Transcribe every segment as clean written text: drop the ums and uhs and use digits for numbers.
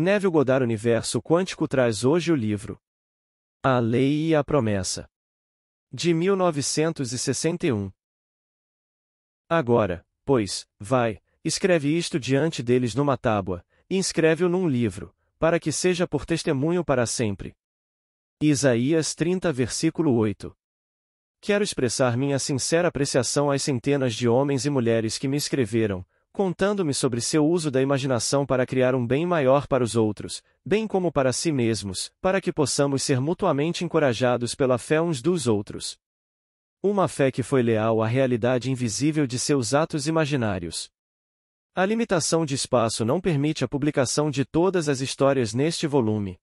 Neville Goddard. Universo Quântico traz hoje o livro A Lei e a Promessa, de 1961. Agora, pois, vai, escreve isto diante deles numa tábua, e inscreve-o num livro, para que seja por testemunho para sempre. Isaías 30 versículo 8. Quero expressar minha sincera apreciação às centenas de homens e mulheres que me escreveram, contando-me sobre seu uso da imaginação para criar um bem maior para os outros, bem como para si mesmos, para que possamos ser mutuamente encorajados pela fé uns dos outros. Uma fé que foi leal à realidade invisível de seus atos imaginários. A limitação de espaço não permite a publicação de todas as histórias neste volume.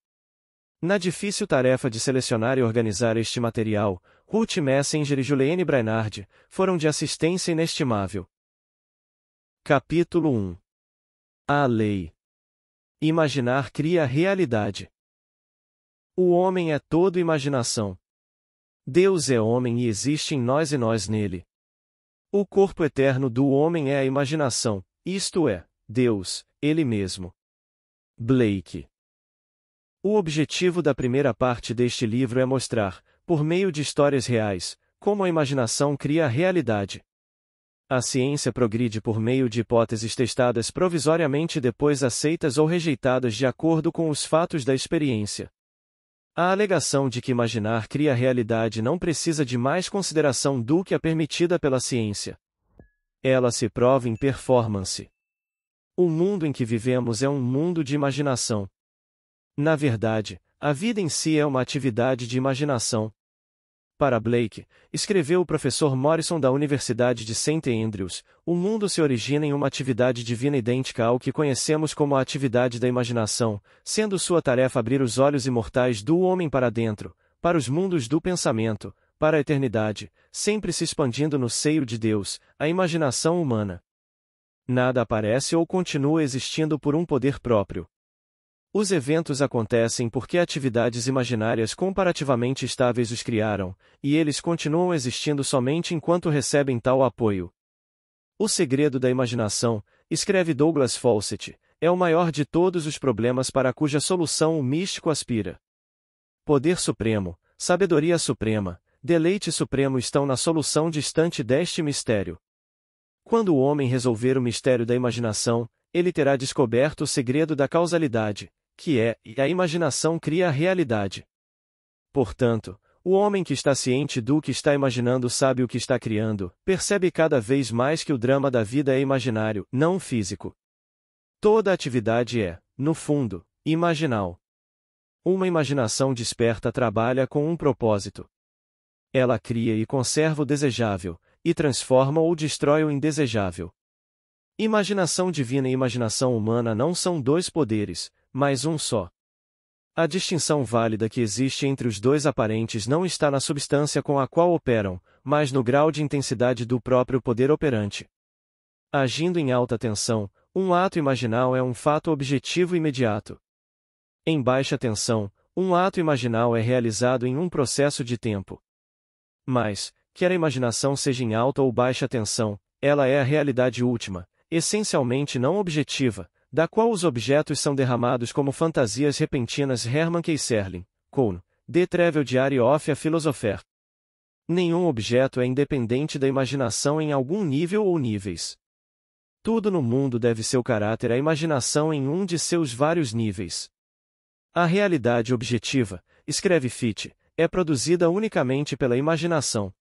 Na difícil tarefa de selecionar e organizar este material, Ruth Messenger e Juliane Brainard foram de assistência inestimável. Capítulo 1. A Lei. Imaginar cria realidade. O homem é todo imaginação. Deus é homem e existe em nós e nós nele. O corpo eterno do homem é a imaginação, isto é, Deus, Ele mesmo. Blake. O objetivo da primeira parte deste livro é mostrar, por meio de histórias reais, como a imaginação cria a realidade. A ciência progride por meio de hipóteses testadas provisoriamente e depois aceitas ou rejeitadas de acordo com os fatos da experiência. A alegação de que imaginar cria a realidade não precisa de mais consideração do que a permitida pela ciência. Ela se prova em performance. O mundo em que vivemos é um mundo de imaginação. Na verdade, a vida em si é uma atividade de imaginação. Para Blake, escreveu o professor Morrison da Universidade de St. Andrews, o mundo se origina em uma atividade divina idêntica ao que conhecemos como a atividade da imaginação, sendo sua tarefa abrir os olhos imortais do homem para dentro, para os mundos do pensamento, para a eternidade, sempre se expandindo no seio de Deus, a imaginação humana. Nada aparece ou continua existindo por um poder próprio. Os eventos acontecem porque atividades imaginárias comparativamente estáveis os criaram, e eles continuam existindo somente enquanto recebem tal apoio. O segredo da imaginação, escreve Douglas Fawcett, é o maior de todos os problemas para cuja solução o místico aspira. Poder supremo, sabedoria suprema, deleite supremo estão na solução distante deste mistério. Quando o homem resolver o mistério da imaginação, ele terá descoberto o segredo da causalidade, que é, e a imaginação cria a realidade. Portanto, o homem que está ciente do que está imaginando sabe o que está criando, percebe cada vez mais que o drama da vida é imaginário, não físico. Toda atividade é, no fundo, imaginal. Uma imaginação desperta trabalha com um propósito. Ela cria e conserva o desejável, e transforma ou destrói o indesejável. Imaginação divina e imaginação humana não são dois poderes, mas um só. A distinção válida que existe entre os dois aparentes não está na substância com a qual operam, mas no grau de intensidade do próprio poder operante. Agindo em alta tensão, um ato imaginal é um fato objetivo imediato. Em baixa tensão, um ato imaginal é realizado em um processo de tempo. Mas, quer a imaginação seja em alta ou baixa tensão, ela é a realidade última, essencialmente não objetiva, da qual os objetos são derramados como fantasias repentinas. Hermann Keyserling, Kohn, De Trevel Diary of a Philosopher. Nenhum objeto é independente da imaginação em algum nível ou níveis. Tudo no mundo deve seu caráter à imaginação em um de seus vários níveis. A realidade objetiva, escreve Fichte, é produzida unicamente pela imaginação.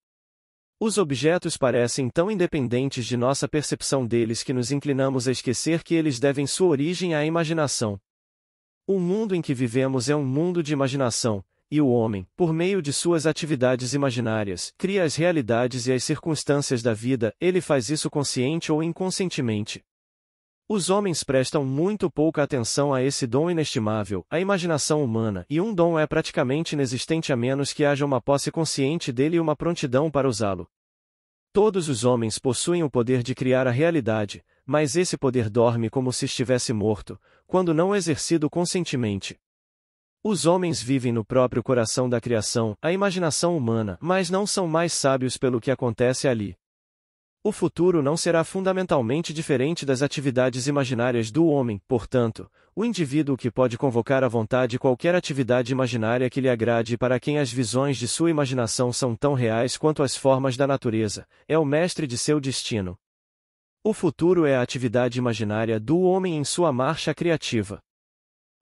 Os objetos parecem tão independentes de nossa percepção deles que nos inclinamos a esquecer que eles devem sua origem à imaginação. O mundo em que vivemos é um mundo de imaginação, e o homem, por meio de suas atividades imaginárias, cria as realidades e as circunstâncias da vida. Ele faz isso consciente ou inconscientemente. Os homens prestam muito pouca atenção a esse dom inestimável, a imaginação humana, e um dom é praticamente inexistente a menos que haja uma posse consciente dele e uma prontidão para usá-lo. Todos os homens possuem o poder de criar a realidade, mas esse poder dorme como se estivesse morto, quando não exercido conscientemente. Os homens vivem no próprio coração da criação, a imaginação humana, mas não são mais sábios pelo que acontece ali. O futuro não será fundamentalmente diferente das atividades imaginárias do homem, portanto, o indivíduo que pode convocar à vontade qualquer atividade imaginária que lhe agrade e para quem as visões de sua imaginação são tão reais quanto as formas da natureza, é o mestre de seu destino. O futuro é a atividade imaginária do homem em sua marcha criativa.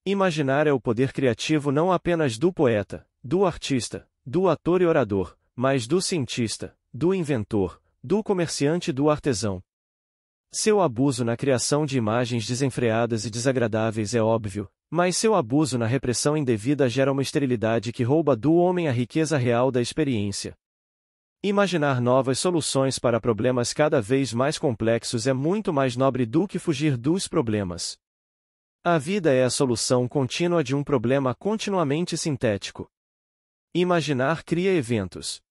Imaginar é o poder criativo não apenas do poeta, do artista, do ator e orador, mas do cientista, do inventor, do comerciante e do artesão. Seu abuso na criação de imagens desenfreadas e desagradáveis é óbvio, mas seu abuso na repressão indevida gera uma esterilidade que rouba do homem a riqueza real da experiência. Imaginar novas soluções para problemas cada vez mais complexos é muito mais nobre do que fugir dos problemas. A vida é a solução contínua de um problema continuamente sintético. Imaginar cria eventos.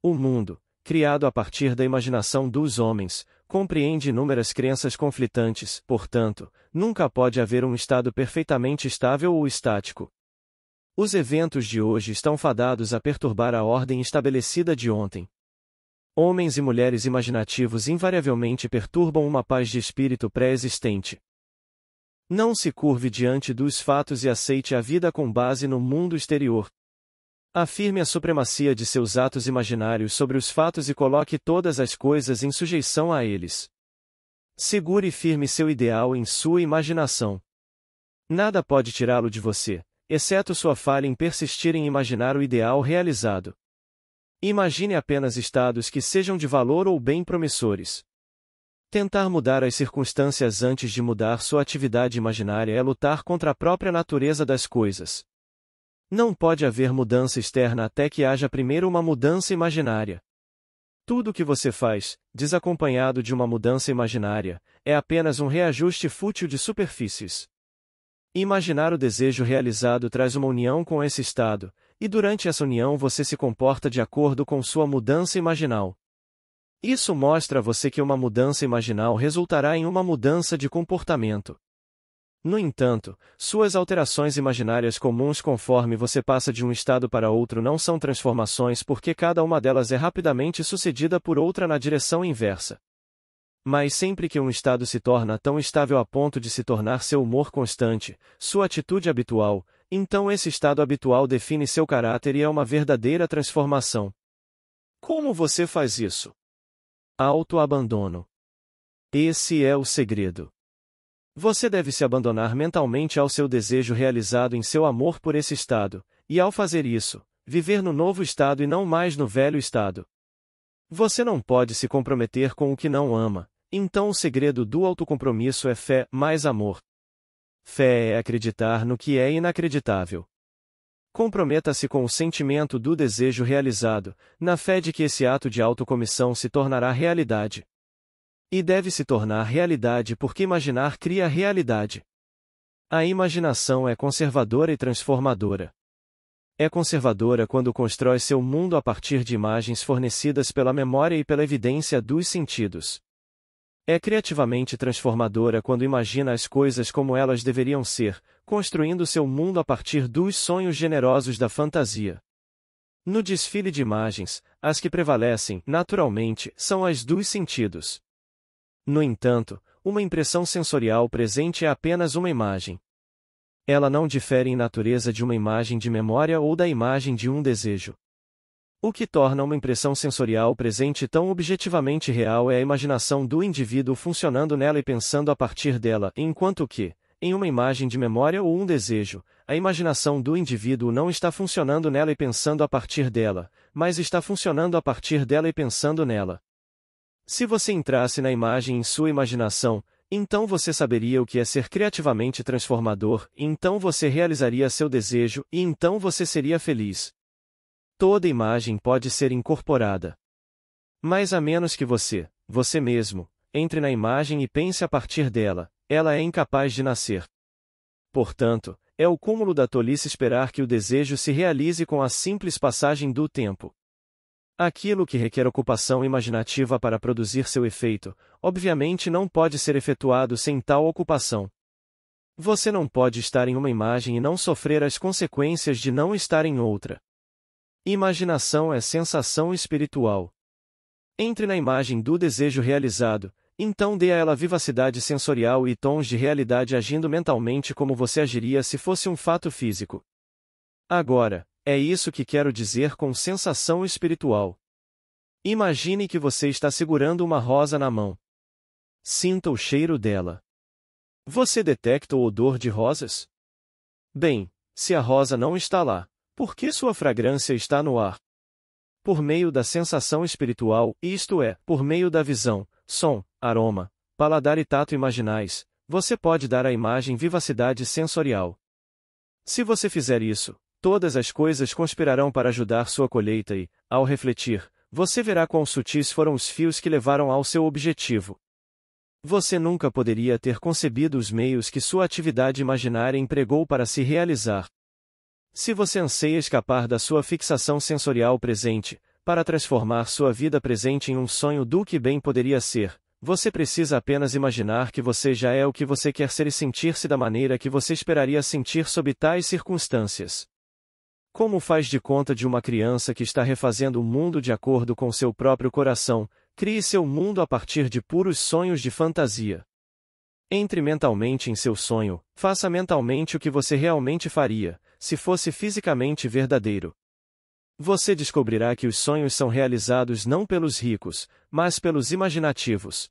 O mundo, criado a partir da imaginação dos homens, compreende inúmeras crenças conflitantes, portanto, nunca pode haver um estado perfeitamente estável ou estático. Os eventos de hoje estão fadados a perturbar a ordem estabelecida de ontem. Homens e mulheres imaginativos invariavelmente perturbam uma paz de espírito pré-existente. Não se curve diante dos fatos e aceite a vida com base no mundo exterior. Afirme a supremacia de seus atos imaginários sobre os fatos e coloque todas as coisas em sujeição a eles. Segure firme seu ideal em sua imaginação. Nada pode tirá-lo de você, exceto sua falha em persistir em imaginar o ideal realizado. Imagine apenas estados que sejam de valor ou bem promissores. Tentar mudar as circunstâncias antes de mudar sua atividade imaginária é lutar contra a própria natureza das coisas. Não pode haver mudança externa até que haja primeiro uma mudança imaginária. Tudo o que você faz, desacompanhado de uma mudança imaginária, é apenas um reajuste fútil de superfícies. Imaginar o desejo realizado traz uma união com esse estado, e durante essa união você se comporta de acordo com sua mudança imaginal. Isso mostra a você que uma mudança imaginal resultará em uma mudança de comportamento. No entanto, suas alterações imaginárias comuns conforme você passa de um estado para outro não são transformações porque cada uma delas é rapidamente sucedida por outra na direção inversa. Mas sempre que um estado se torna tão estável a ponto de se tornar seu humor constante, sua atitude habitual, então esse estado habitual define seu caráter e é uma verdadeira transformação. Como você faz isso? Autoabandono. Esse é o segredo. Você deve se abandonar mentalmente ao seu desejo realizado em seu amor por esse estado, e ao fazer isso, viver no novo estado e não mais no velho estado. Você não pode se comprometer com o que não ama, então o segredo do autocompromisso é fé mais amor. Fé é acreditar no que é inacreditável. Comprometa-se com o sentimento do desejo realizado, na fé de que esse ato de autocomissão se tornará realidade. E deve se tornar realidade porque imaginar cria realidade. A imaginação é conservadora e transformadora. É conservadora quando constrói seu mundo a partir de imagens fornecidas pela memória e pela evidência dos sentidos. É criativamente transformadora quando imagina as coisas como elas deveriam ser, construindo seu mundo a partir dos sonhos generosos da fantasia. No desfile de imagens, as que prevalecem, naturalmente, são as dos sentidos. No entanto, uma impressão sensorial presente é apenas uma imagem. Ela não difere em natureza de uma imagem de memória ou da imagem de um desejo. O que torna uma impressão sensorial presente tão objetivamente real é a imaginação do indivíduo funcionando nela e pensando a partir dela, enquanto que, em uma imagem de memória ou um desejo, a imaginação do indivíduo não está funcionando nela e pensando a partir dela, mas está funcionando a partir dela e pensando nela. Se você entrasse na imagem em sua imaginação, então você saberia o que é ser criativamente transformador, então você realizaria seu desejo e então você seria feliz. Toda imagem pode ser incorporada. Mas a menos que você mesmo, entre na imagem e pense a partir dela, ela é incapaz de nascer. Portanto, é o cúmulo da tolice esperar que o desejo se realize com a simples passagem do tempo. Aquilo que requer ocupação imaginativa para produzir seu efeito, obviamente não pode ser efetuado sem tal ocupação. Você não pode estar em uma imagem e não sofrer as consequências de não estar em outra. Imaginação é sensação espiritual. Entre na imagem do desejo realizado, Então dê a ela vivacidade sensorial e tons de realidade agindo mentalmente como você agiria se fosse um fato físico. Agora, é isso que quero dizer com sensação espiritual. Imagine que você está segurando uma rosa na mão. Sinta o cheiro dela. Você detecta o odor de rosas? Bem, se a rosa não está lá, por que sua fragrância está no ar? Por meio da sensação espiritual, isto é, por meio da visão, som, aroma, paladar e tato imaginais, você pode dar à imagem vivacidade sensorial. Se você fizer isso, todas as coisas conspirarão para ajudar sua colheita e, ao refletir, você verá quão sutis foram os fios que levaram ao seu objetivo. Você nunca poderia ter concebido os meios que sua atividade imaginária empregou para se realizar. Se você anseia escapar da sua fixação sensorial presente, para transformar sua vida presente em um sonho do que bem poderia ser, você precisa apenas imaginar que você já é o que você quer ser e sentir-se da maneira que você esperaria sentir sob tais circunstâncias. Como faz de conta de uma criança que está refazendo o mundo de acordo com seu próprio coração, crie seu mundo a partir de puros sonhos de fantasia. Entre mentalmente em seu sonho, faça mentalmente o que você realmente faria, se fosse fisicamente verdadeiro. Você descobrirá que os sonhos são realizados não pelos ricos, mas pelos imaginativos.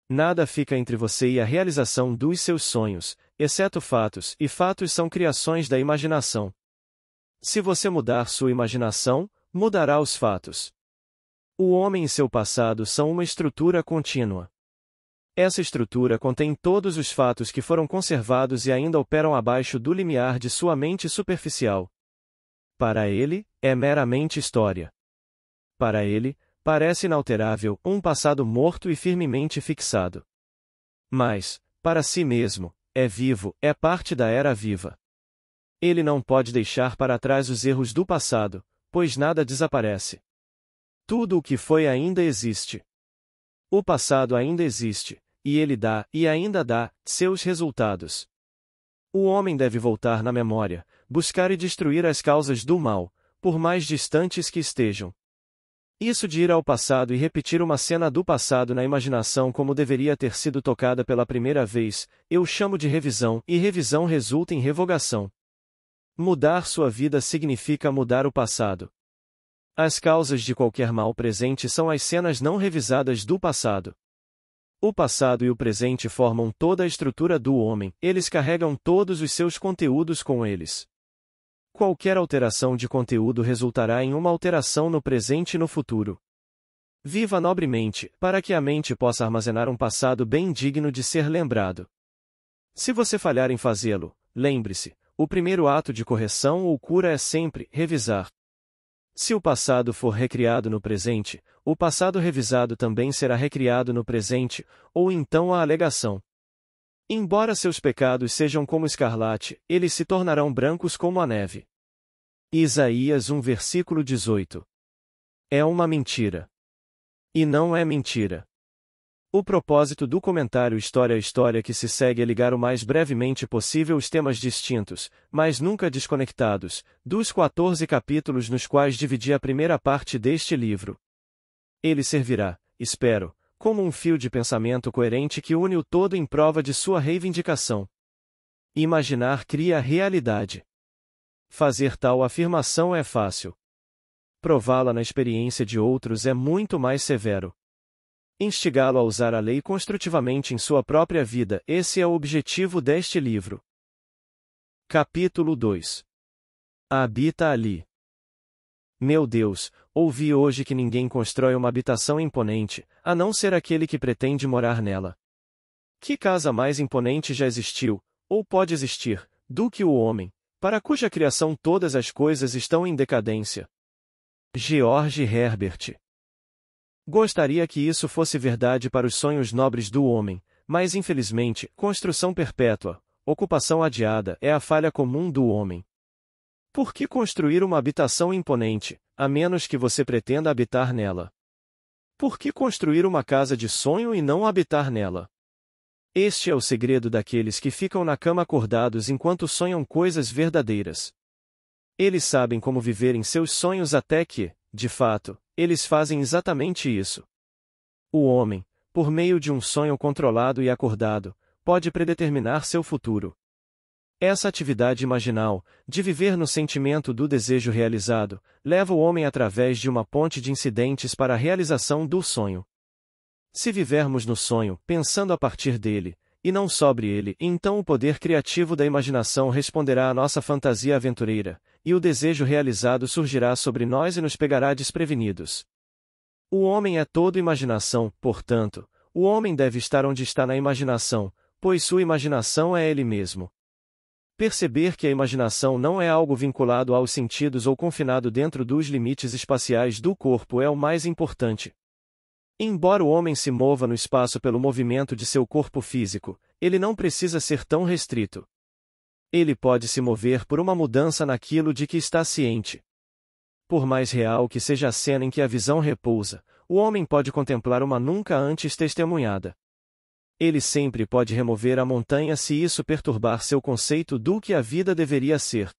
Nada fica entre você e a realização dos seus sonhos, exceto fatos, e fatos são criações da imaginação. Se você mudar sua imaginação, mudará os fatos. O homem e seu passado são uma estrutura contínua. Essa estrutura contém todos os fatos que foram conservados e ainda operam abaixo do limiar de sua mente superficial. Para ele, é meramente história. Para ele, parece inalterável, um passado morto e firmemente fixado. Mas, para si mesmo, é vivo, é parte da era viva. Ele não pode deixar para trás os erros do passado, pois nada desaparece. Tudo o que foi ainda existe. O passado ainda existe, e ele dá, e ainda dá, seus resultados. O homem deve voltar na memória, buscar e destruir as causas do mal, por mais distantes que estejam. Isso de ir ao passado e repetir uma cena do passado na imaginação como deveria ter sido tocada pela primeira vez, eu chamo de revisão, e revisão resulta em revogação. Mudar sua vida significa mudar o passado. As causas de qualquer mal presente são as cenas não revisadas do passado. O passado e o presente formam toda a estrutura do homem, eles carregam todos os seus conteúdos com eles. Qualquer alteração de conteúdo resultará em uma alteração no presente e no futuro. Viva nobremente, para que a mente possa armazenar um passado bem digno de ser lembrado. Se você falhar em fazê-lo, lembre-se, o primeiro ato de correção ou cura é sempre revisar. Se o passado for recriado no presente, o passado revisado também será recriado no presente, ou então a alegação. Embora seus pecados sejam como escarlate, eles se tornarão brancos como a neve. Isaías 1 versículo 18. É uma mentira. E não é mentira. O propósito do comentário História a História que se segue é ligar o mais brevemente possível os temas distintos, mas nunca desconectados, dos 14 capítulos nos quais dividi a primeira parte deste livro. Ele servirá, espero, como um fio de pensamento coerente que une o todo em prova de sua reivindicação. Imaginar cria a realidade. Fazer tal afirmação é fácil. Prová-la na experiência de outros é muito mais severo. Instigá-lo a usar a lei construtivamente em sua própria vida, esse é o objetivo deste livro. Capítulo 2. Habita ali. Meu Deus, ouvi hoje que ninguém constrói uma habitação imponente, a não ser aquele que pretende morar nela. Que casa mais imponente já existiu, ou pode existir, do que o homem, para cuja criação todas as coisas estão em decadência? George Herbert. Gostaria que isso fosse verdade para os sonhos nobres do homem, mas infelizmente, construção perpétua, ocupação adiada é a falha comum do homem. Por que construir uma habitação imponente, a menos que você pretenda habitar nela? Por que construir uma casa de sonho e não habitar nela? Este é o segredo daqueles que ficam na cama acordados enquanto sonham coisas verdadeiras. Eles sabem como viver em seus sonhos até que, de fato, eles fazem exatamente isso. O homem, por meio de um sonho controlado e acordado, pode predeterminar seu futuro. Essa atividade imaginal, de viver no sentimento do desejo realizado, leva o homem através de uma ponte de incidentes para a realização do sonho. Se vivermos no sonho, pensando a partir dele, e não sobre ele, então o poder criativo da imaginação responderá à nossa fantasia aventureira, e o desejo realizado surgirá sobre nós e nos pegará desprevenidos. O homem é todo imaginação, portanto, o homem deve estar onde está na imaginação, pois sua imaginação é ele mesmo. Perceber que a imaginação não é algo vinculado aos sentidos ou confinado dentro dos limites espaciais do corpo é o mais importante. Embora o homem se mova no espaço pelo movimento de seu corpo físico, ele não precisa ser tão restrito. Ele pode se mover por uma mudança naquilo de que está ciente. Por mais real que seja a cena em que a visão repousa, o homem pode contemplar uma nunca antes testemunhada. Ele sempre pode remover a montanha se isso perturbar seu conceito do que a vida deveria ser.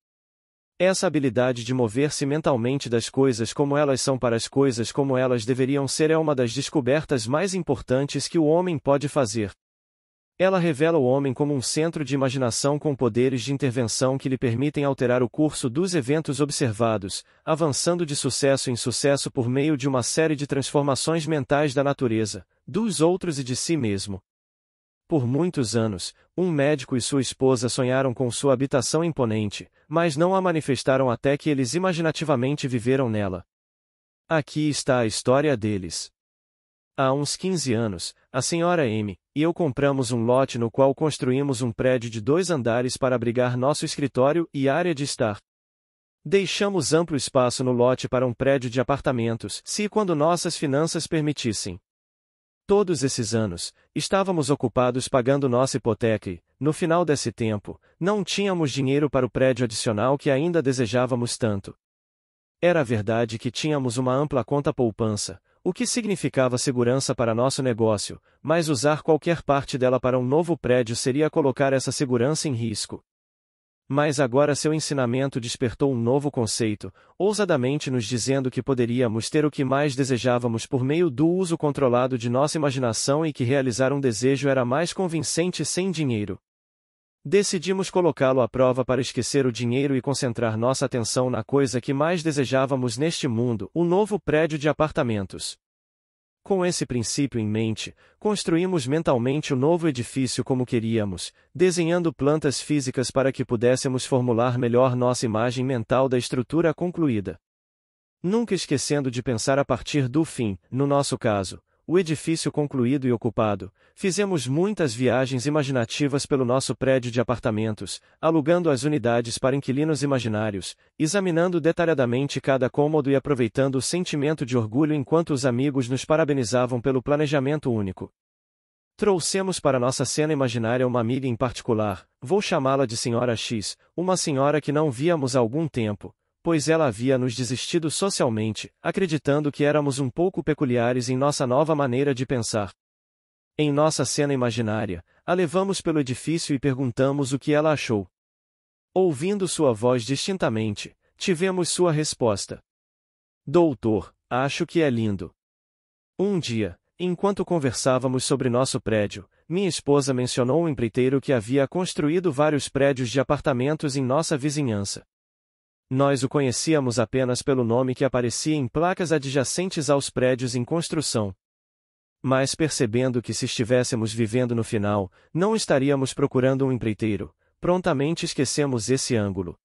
Essa habilidade de mover-se mentalmente das coisas como elas são para as coisas como elas deveriam ser é uma das descobertas mais importantes que o homem pode fazer. Ela revela o homem como um centro de imaginação com poderes de intervenção que lhe permitem alterar o curso dos eventos observados, avançando de sucesso em sucesso por meio de uma série de transformações mentais da natureza, dos outros e de si mesmo. Por muitos anos, um médico e sua esposa sonharam com sua habitação imponente, mas não a manifestaram até que eles imaginativamente viveram nela. Aqui está a história deles. Há uns 15 anos, a senhora M. e eu compramos um lote no qual construímos um prédio de 2 andares para abrigar nosso escritório e área de estar. Deixamos amplo espaço no lote para um prédio de apartamentos, se e quando nossas finanças permitissem. Todos esses anos, estávamos ocupados pagando nossa hipoteca e, no final desse tempo, não tínhamos dinheiro para o prédio adicional que ainda desejávamos tanto. Era verdade que tínhamos uma ampla conta poupança, o que significava segurança para nosso negócio, mas usar qualquer parte dela para um novo prédio seria colocar essa segurança em risco. Mas agora seu ensinamento despertou um novo conceito, ousadamente nos dizendo que poderíamos ter o que mais desejávamos por meio do uso controlado de nossa imaginação e que realizar um desejo era mais convincente sem dinheiro. Decidimos colocá-lo à prova para esquecer o dinheiro e concentrar nossa atenção na coisa que mais desejávamos neste mundo, o novo prédio de apartamentos. Com esse princípio em mente, construímos mentalmente o novo edifício como queríamos, desenhando plantas físicas para que pudéssemos formular melhor nossa imagem mental da estrutura concluída. Nunca esquecendo de pensar a partir do fim, no nosso caso, o edifício concluído e ocupado, fizemos muitas viagens imaginativas pelo nosso prédio de apartamentos, alugando as unidades para inquilinos imaginários, examinando detalhadamente cada cômodo e aproveitando o sentimento de orgulho enquanto os amigos nos parabenizavam pelo planejamento único. Trouxemos para nossa cena imaginária uma amiga em particular, vou chamá-la de Senhora X, uma senhora que não víamos há algum tempo, pois ela havia nos desistido socialmente, acreditando que éramos um pouco peculiares em nossa nova maneira de pensar. Em nossa cena imaginária, a levamos pelo edifício e perguntamos o que ela achou. Ouvindo sua voz distintamente, tivemos sua resposta. Doutor, acho que é lindo. Um dia, enquanto conversávamos sobre nosso prédio, minha esposa mencionou um empreiteiro que havia construído vários prédios de apartamentos em nossa vizinhança. Nós o conhecíamos apenas pelo nome que aparecia em placas adjacentes aos prédios em construção. Mas percebendo que se estivéssemos vivendo no final, não estaríamos procurando um empreiteiro, prontamente esquecemos esse ângulo.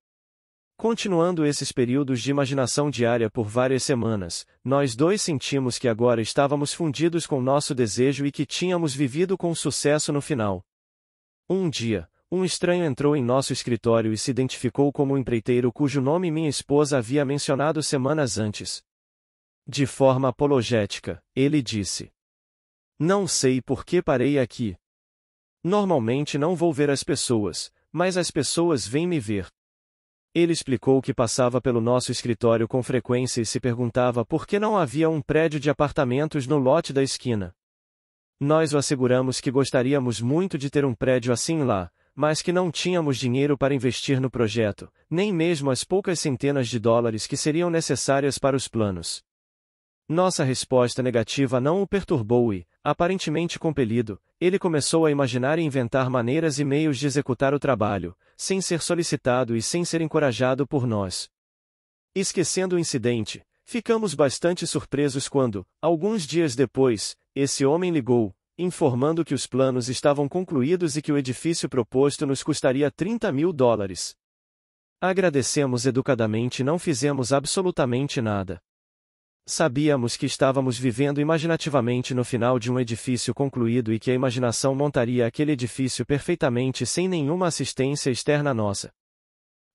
Continuando esses períodos de imaginação diária por várias semanas, nós dois sentimos que agora estávamos fundidos com nosso desejo e que tínhamos vivido com sucesso no final. Um dia, um estranho entrou em nosso escritório e se identificou como o empreiteiro cujo nome minha esposa havia mencionado semanas antes. De forma apologética, ele disse: "Não sei por que parei aqui. Normalmente não vou ver as pessoas, mas as pessoas vêm me ver." Ele explicou que passava pelo nosso escritório com frequência e se perguntava por que não havia um prédio de apartamentos no lote da esquina. Nós o asseguramos que gostaríamos muito de ter um prédio assim lá, mas que não tínhamos dinheiro para investir no projeto, nem mesmo as poucas centenas de dólares que seriam necessárias para os planos. Nossa resposta negativa não o perturbou e, aparentemente compelido, ele começou a imaginar e inventar maneiras e meios de executar o trabalho, sem ser solicitado e sem ser encorajado por nós. Esquecendo o incidente, ficamos bastante surpresos quando, alguns dias depois, esse homem ligou, informando que os planos estavam concluídos e que o edifício proposto nos custaria $30.000. Agradecemos educadamente e não fizemos absolutamente nada. Sabíamos que estávamos vivendo imaginativamente no final de um edifício concluído e que a imaginação montaria aquele edifício perfeitamente sem nenhuma assistência externa nossa.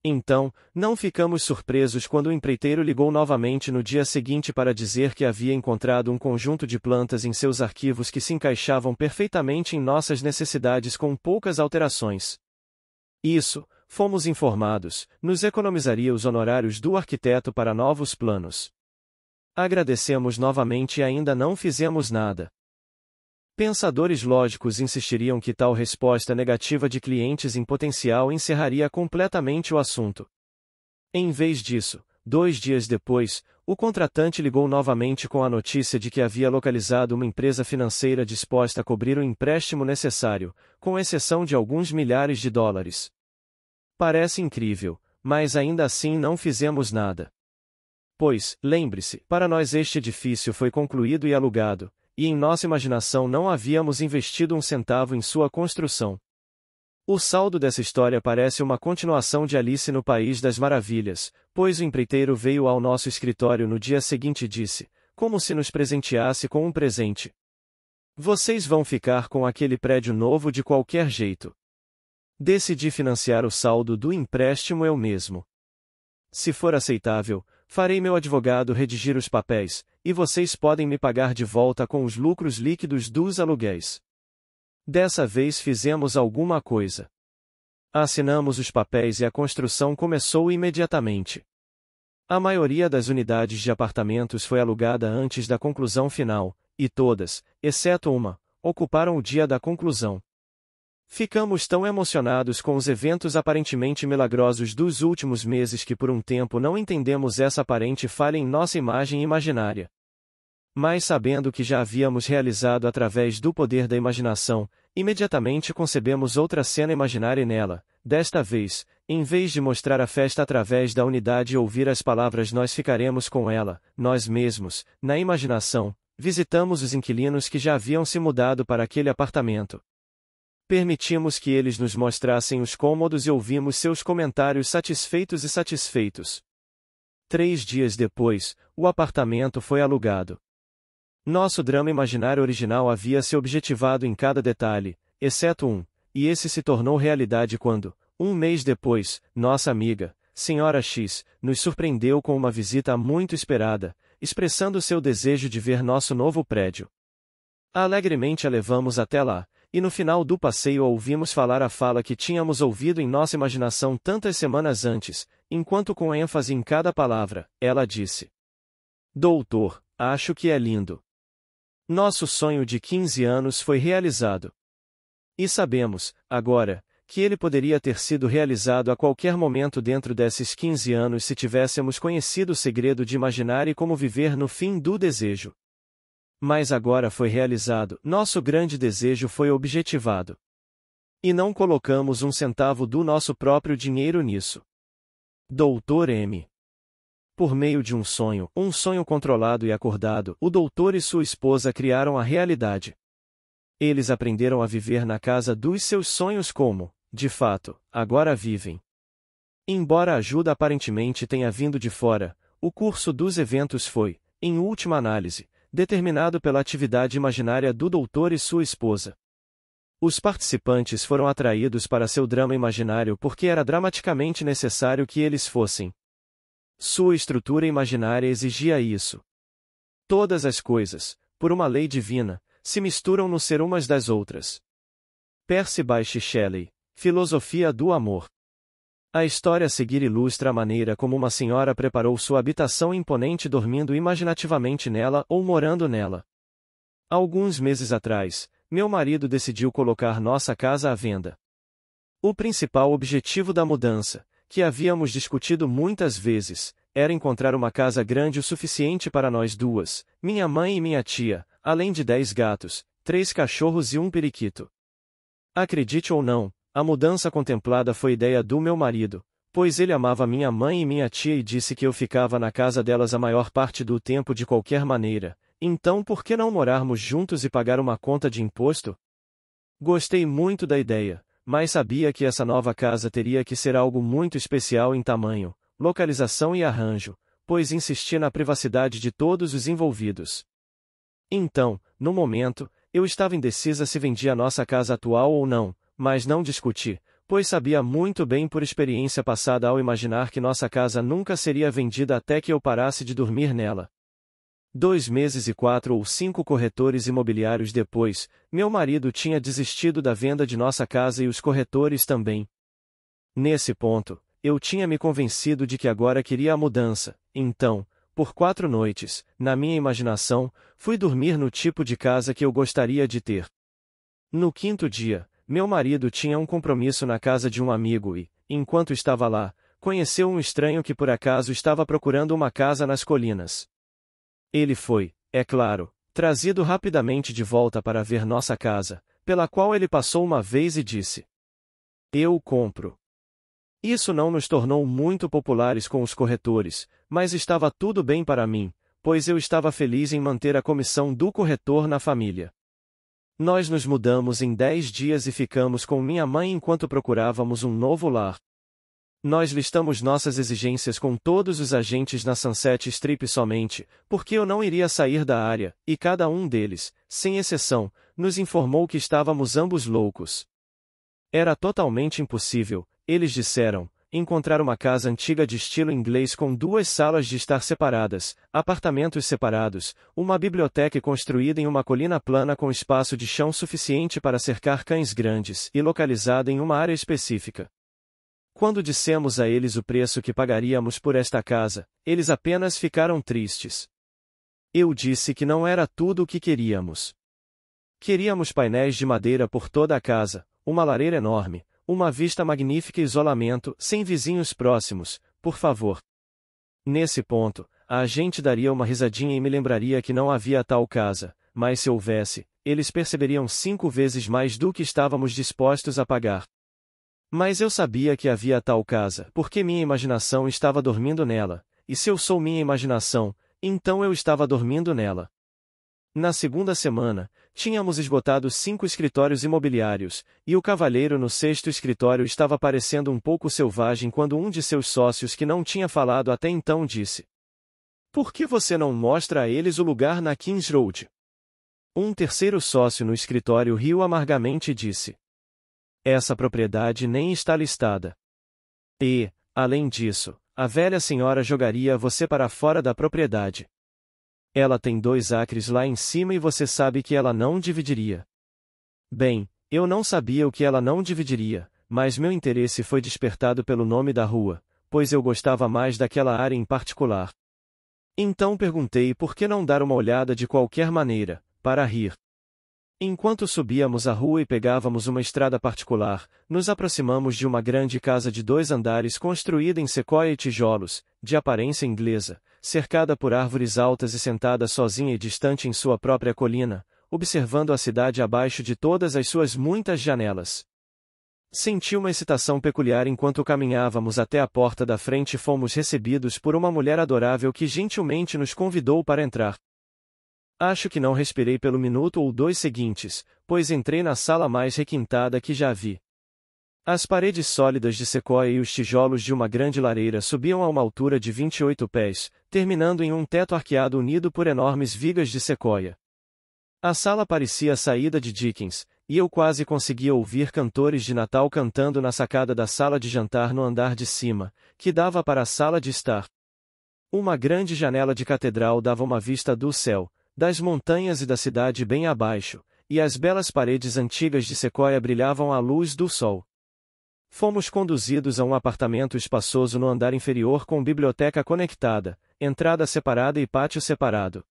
Então, não ficamos surpresos quando o empreiteiro ligou novamente no dia seguinte para dizer que havia encontrado um conjunto de plantas em seus arquivos que se encaixavam perfeitamente em nossas necessidades com poucas alterações. Isso, fomos informados, nos economizaria os honorários do arquiteto para novos planos. Agradecemos novamente e ainda não fizemos nada. Pensadores lógicos insistiriam que tal resposta negativa de clientes em potencial encerraria completamente o assunto. Em vez disso, 2 dias depois, o contratante ligou novamente com a notícia de que havia localizado uma empresa financeira disposta a cobrir o empréstimo necessário, com exceção de alguns milhares de dólares. Parece incrível, mas ainda assim não fizemos nada. Pois, lembre-se, para nós este edifício foi concluído e alugado, e em nossa imaginação não havíamos investido um centavo em sua construção. O saldo dessa história parece uma continuação de Alice no País das Maravilhas, pois o empreiteiro veio ao nosso escritório no dia seguinte e disse, como se nos presenteasse com um presente: "Vocês vão ficar com aquele prédio novo de qualquer jeito. Decidi financiar o saldo do empréstimo eu mesmo. Se for aceitável, farei meu advogado redigir os papéis, e vocês podem me pagar de volta com os lucros líquidos dos aluguéis." Dessa vez fizemos alguma coisa. Assinamos os papéis e a construção começou imediatamente. A maioria das unidades de apartamentos foi alugada antes da conclusão final, e todas, exceto uma, ocuparam o dia da conclusão. Ficamos tão emocionados com os eventos aparentemente milagrosos dos últimos meses que por um tempo não entendemos essa aparente falha em nossa imagem imaginária. Mas sabendo que já havíamos realizado através do poder da imaginação, imediatamente concebemos outra cena imaginária e nela, desta vez, em vez de mostrar a festa através da unidade e ouvir as palavras nós ficaremos com ela, nós mesmos, na imaginação, visitamos os inquilinos que já haviam se mudado para aquele apartamento. Permitimos que eles nos mostrassem os cômodos e ouvimos seus comentários satisfeitos. 3 dias depois, o apartamento foi alugado. Nosso drama imaginário original havia se objetivado em cada detalhe, exceto um, e esse se tornou realidade quando, 1 mês depois, nossa amiga, Sra. X, nos surpreendeu com uma visita muito esperada, expressando seu desejo de ver nosso novo prédio. Alegremente a levamos até lá, e no final do passeio a ouvimos falar a fala que tínhamos ouvido em nossa imaginação tantas semanas antes, enquanto com ênfase em cada palavra, ela disse: "Doutor, acho que é lindo." Nosso sonho de 15 anos foi realizado. E sabemos, agora, que ele poderia ter sido realizado a qualquer momento dentro desses 15 anos se tivéssemos conhecido o segredo de imaginar e como viver no fim do desejo. Mas agora foi realizado, nosso grande desejo foi objetivado. E não colocamos um centavo do nosso próprio dinheiro nisso. Dr. M. Por meio de um sonho controlado e acordado, o doutor e sua esposa criaram a realidade. Eles aprenderam a viver na casa dos seus sonhos como, de fato, agora vivem. Embora a ajuda aparentemente tenha vindo de fora, o curso dos eventos foi, em última análise, determinado pela atividade imaginária do doutor e sua esposa. Os participantes foram atraídos para seu drama imaginário porque era dramaticamente necessário que eles fossem. Sua estrutura imaginária exigia isso. Todas as coisas, por uma lei divina, se misturam no ser umas das outras. Percy Bysshe Shelley, Filosofia do Amor. A história a seguir ilustra a maneira como uma senhora preparou sua habitação imponente dormindo imaginativamente nela ou morando nela. Alguns meses atrás, meu marido decidiu colocar nossa casa à venda. O principal objetivo da mudança, que havíamos discutido muitas vezes, era encontrar uma casa grande o suficiente para nós duas, minha mãe e minha tia, além de 10 gatos, 3 cachorros e um periquito. Acredite ou não, a mudança contemplada foi ideia do meu marido, pois ele amava minha mãe e minha tia e disse que eu ficava na casa delas a maior parte do tempo de qualquer maneira, então por que não morarmos juntos e pagar uma conta de imposto? Gostei muito da ideia, mas sabia que essa nova casa teria que ser algo muito especial em tamanho, localização e arranjo, pois insisti na privacidade de todos os envolvidos. Então, no momento, eu estava indecisa se vendia a nossa casa atual ou não, mas não discuti, pois sabia muito bem por experiência passada ao imaginar que nossa casa nunca seria vendida até que eu parasse de dormir nela. 2 meses e 4 ou 5 corretores imobiliários depois, meu marido tinha desistido da venda de nossa casa e os corretores também. Nesse ponto, eu tinha me convencido de que agora queria a mudança, então, por 4 noites, na minha imaginação, fui dormir no tipo de casa que eu gostaria de ter. No 5º dia, meu marido tinha um compromisso na casa de um amigo e, enquanto estava lá, conheceu um estranho que por acaso estava procurando uma casa nas colinas. Ele foi, é claro, trazido rapidamente de volta para ver nossa casa, pela qual ele passou uma vez e disse: "Eu compro." Isso não nos tornou muito populares com os corretores, mas estava tudo bem para mim, pois eu estava feliz em manter a comissão do corretor na família. Nós nos mudamos em 10 dias e ficamos com minha mãe enquanto procurávamos um novo lar. Nós listamos nossas exigências com todos os agentes na Sunset Strip somente, porque eu não iria sair da área, e cada um deles, sem exceção, nos informou que estávamos ambos loucos. Era totalmente impossível, eles disseram, encontrar uma casa antiga de estilo inglês com 2 salas de estar separadas, apartamentos separados, uma biblioteca construída em uma colina plana com espaço de chão suficiente para cercar cães grandes e localizada em uma área específica. Quando dissemos a eles o preço que pagaríamos por esta casa, eles apenas ficaram tristes. Eu disse que não era tudo o que queríamos. Queríamos painéis de madeira por toda a casa, uma lareira enorme, uma vista magnífica e isolamento, sem vizinhos próximos, por favor. Nesse ponto, a agente daria uma risadinha e me lembraria que não havia tal casa, mas se houvesse, eles perceberiam 5 vezes mais do que estávamos dispostos a pagar. Mas eu sabia que havia tal casa, porque minha imaginação estava dormindo nela, e se eu sou minha imaginação, então eu estava dormindo nela. Na segunda semana, tínhamos esgotado 5 escritórios imobiliários, e o cavalheiro no 6º escritório estava parecendo um pouco selvagem quando um de seus sócios que não tinha falado até então disse: "Por que você não mostra a eles o lugar na Kings Road?" Um terceiro sócio no escritório riu amargamente e disse: "Essa propriedade nem está listada. E, além disso, a velha senhora jogaria você para fora da propriedade. Ela tem 2 acres lá em cima e você sabe que ela não dividiria." Bem, eu não sabia o que ela não dividiria, mas meu interesse foi despertado pelo nome da rua, pois eu gostava mais daquela área em particular. Então perguntei por que não dar uma olhada de qualquer maneira, para rir. Enquanto subíamos a rua e pegávamos uma estrada particular, nos aproximamos de uma grande casa de 2 andares construída em sequoia e tijolos, de aparência inglesa, cercada por árvores altas e sentada sozinha e distante em sua própria colina, observando a cidade abaixo de todas as suas muitas janelas. Senti uma excitação peculiar enquanto caminhávamos até a porta da frente e fomos recebidos por uma mulher adorável que gentilmente nos convidou para entrar. Acho que não respirei pelo minuto ou 2 seguintes, pois entrei na sala mais requintada que já vi. As paredes sólidas de sequoia e os tijolos de uma grande lareira subiam a uma altura de 28 pés, terminando em um teto arqueado unido por enormes vigas de sequoia. A sala parecia a saída de Dickens, e eu quase conseguia ouvir cantores de Natal cantando na sacada da sala de jantar no andar de cima, que dava para a sala de estar. Uma grande janela de catedral dava uma vista do céu, das montanhas e da cidade bem abaixo, e as belas paredes antigas de sequoia brilhavam à luz do sol. Fomos conduzidos a um apartamento espaçoso no andar inferior com biblioteca conectada, entrada separada e pátio separado.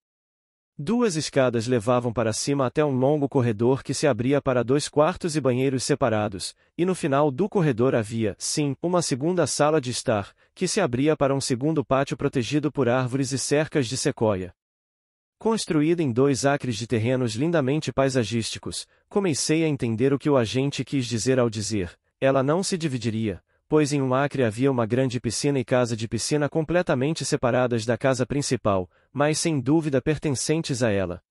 Duas escadas levavam para cima até um longo corredor que se abria para 2 quartos e banheiros separados, e no final do corredor havia, sim, uma segunda sala de estar, que se abria para um segundo pátio protegido por árvores e cercas de sequoia. Construída em 2 acres de terrenos lindamente paisagísticos, comecei a entender o que o agente quis dizer ao dizer: ela não se dividiria, pois em 1 acre havia uma grande piscina e casa de piscina completamente separadas da casa principal, mas sem dúvida pertencentes a ela.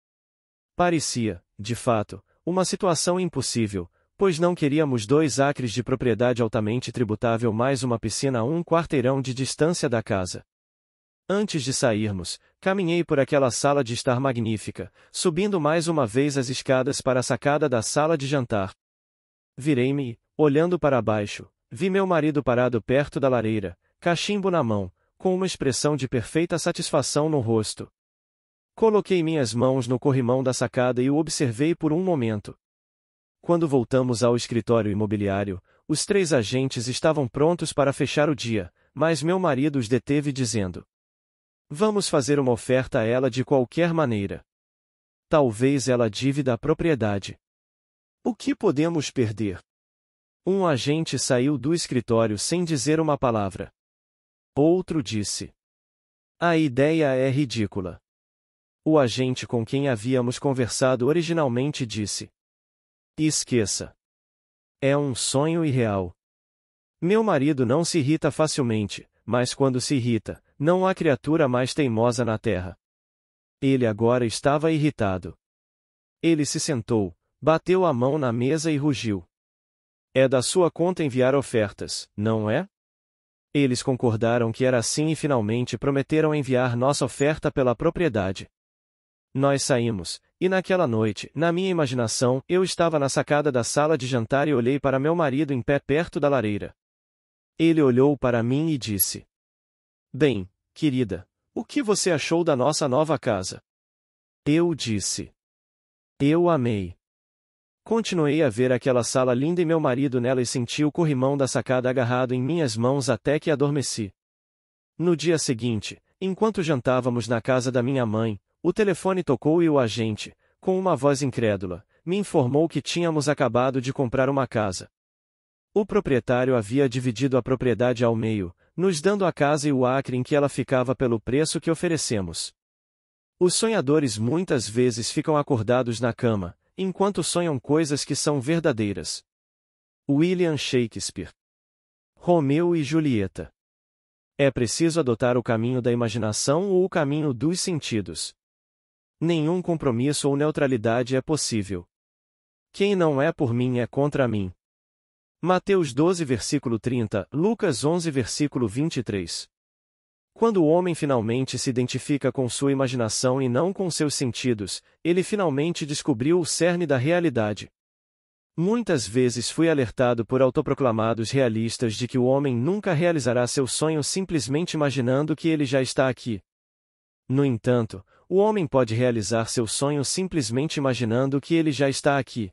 Parecia, de fato, uma situação impossível, pois não queríamos 2 acres de propriedade altamente tributável mais uma piscina a 1 quarteirão de distância da casa. Antes de sairmos, caminhei por aquela sala de estar magnífica, subindo mais uma vez as escadas para a sacada da sala de jantar. Virei-me e, olhando para baixo, vi meu marido parado perto da lareira, cachimbo na mão, com uma expressão de perfeita satisfação no rosto. Coloquei minhas mãos no corrimão da sacada e o observei por um momento. Quando voltamos ao escritório imobiliário, os 3 agentes estavam prontos para fechar o dia, mas meu marido os deteve dizendo: vamos fazer uma oferta a ela de qualquer maneira. Talvez ela dívida a propriedade. O que podemos perder? Um agente saiu do escritório sem dizer uma palavra. Outro disse: a ideia é ridícula. O agente com quem havíamos conversado originalmente disse: esqueça. É um sonho irreal. Meu marido não se irrita facilmente, mas quando se irrita, não há criatura mais teimosa na terra. Ele agora estava irritado. Ele se sentou, bateu a mão na mesa e rugiu. É da sua conta enviar ofertas, não é? Eles concordaram que era assim e finalmente prometeram enviar nossa oferta pela propriedade. Nós saímos, e naquela noite, na minha imaginação, eu estava na sacada da sala de jantar e olhei para meu marido em pé perto da lareira. Ele olhou para mim e disse: bem, querida, o que você achou da nossa nova casa? Eu disse: eu amei. Continuei a ver aquela sala linda e meu marido nela e senti o corrimão da sacada agarrado em minhas mãos até que adormeci. No dia seguinte, enquanto jantávamos na casa da minha mãe, o telefone tocou e o agente, com uma voz incrédula, me informou que tínhamos acabado de comprar uma casa. O proprietário havia dividido a propriedade ao meio, nos dando a casa e o acre em que ela ficava pelo preço que oferecemos. Os sonhadores muitas vezes ficam acordados na cama, enquanto sonham coisas que são verdadeiras. William Shakespeare. Romeu e Julieta. É preciso adotar o caminho da imaginação ou o caminho dos sentidos. Nenhum compromisso ou neutralidade é possível. Quem não é por mim é contra mim. Mateus 12 versículo 30, Lucas 11 versículo 23. Quando o homem finalmente se identifica com sua imaginação e não com seus sentidos, ele finalmente descobriu o cerne da realidade. Muitas vezes fui alertado por autoproclamados realistas de que o homem nunca realizará seu sonho simplesmente imaginando que ele já está aqui. No entanto, o homem pode realizar seu sonho simplesmente imaginando que ele já está aqui.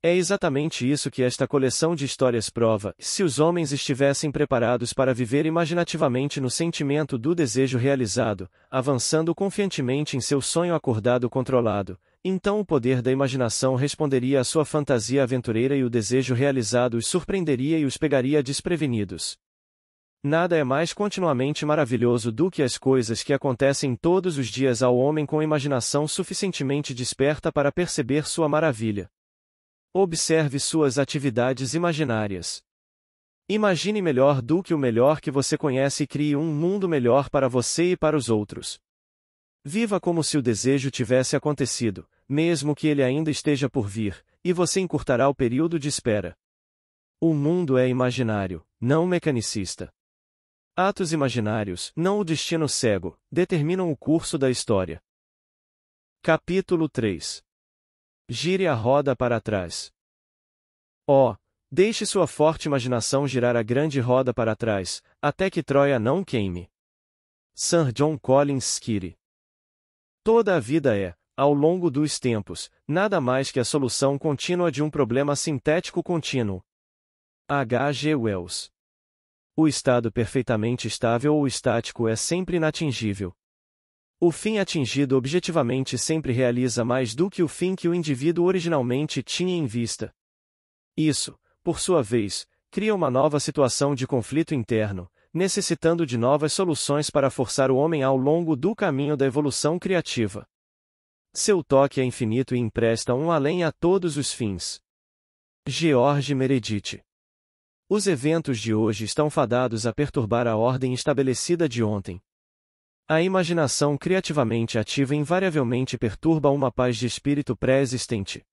É exatamente isso que esta coleção de histórias prova. Se os homens estivessem preparados para viver imaginativamente no sentimento do desejo realizado, avançando confiantemente em seu sonho acordado controlado, então o poder da imaginação responderia à sua fantasia aventureira e o desejo realizado os surpreenderia e os pegaria desprevenidos. Nada é mais continuamente maravilhoso do que as coisas que acontecem todos os dias ao homem com imaginação suficientemente desperta para perceber sua maravilha. Observe suas atividades imaginárias. Imagine melhor do que o melhor que você conhece e crie um mundo melhor para você e para os outros. Viva como se o desejo tivesse acontecido, mesmo que ele ainda esteja por vir, e você encurtará o período de espera. O mundo é imaginário, não mecanicista. Atos imaginários, não o destino cego, determinam o curso da história. Capítulo 3. Gire a roda para trás. Oh, deixe sua forte imaginação girar a grande roda para trás, até que Troia não queime. Sir John Collins Skeery. Toda a vida é, ao longo dos tempos, nada mais que a solução contínua de um problema sintético contínuo. H. G. Wells. O estado perfeitamente estável ou estático é sempre inatingível. O fim atingido objetivamente sempre realiza mais do que o fim que o indivíduo originalmente tinha em vista. Isso, por sua vez, cria uma nova situação de conflito interno, necessitando de novas soluções para forçar o homem ao longo do caminho da evolução criativa. Seu toque é infinito e empresta um além a todos os fins. George Meredith. Os eventos de hoje estão fadados a perturbar a ordem estabelecida de ontem. A imaginação criativamente ativa invariavelmente perturba uma paz de espírito pré-existente.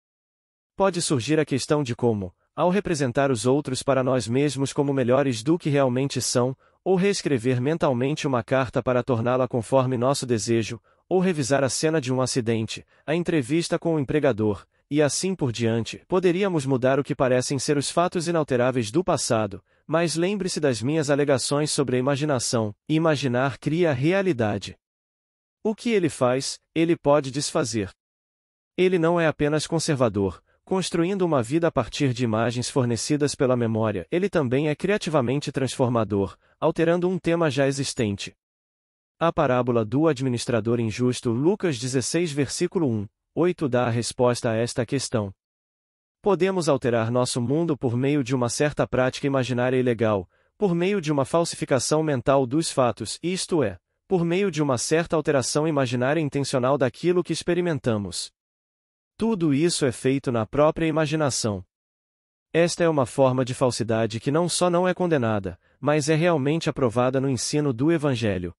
Pode surgir a questão de como, ao representar os outros para nós mesmos como melhores do que realmente são, ou reescrever mentalmente uma carta para torná-la conforme nosso desejo, ou revisar a cena de um acidente, a entrevista com o empregador, e assim por diante, poderíamos mudar o que parecem ser os fatos inalteráveis do passado, mas lembre-se das minhas alegações sobre a imaginação. Imaginar cria a realidade. O que ele faz, ele pode desfazer. Ele não é apenas conservador, construindo uma vida a partir de imagens fornecidas pela memória, ele também é criativamente transformador, alterando um tema já existente. A parábola do administrador injusto, Lucas 16 versículo 1, 8 dá a resposta a esta questão. Podemos alterar nosso mundo por meio de uma certa prática imaginária ilegal, por meio de uma falsificação mental dos fatos, isto é, por meio de uma certa alteração imaginária intencional daquilo que experimentamos. Tudo isso é feito na própria imaginação. Esta é uma forma de falsidade que não só não é condenada, mas é realmente aprovada no ensino do Evangelho.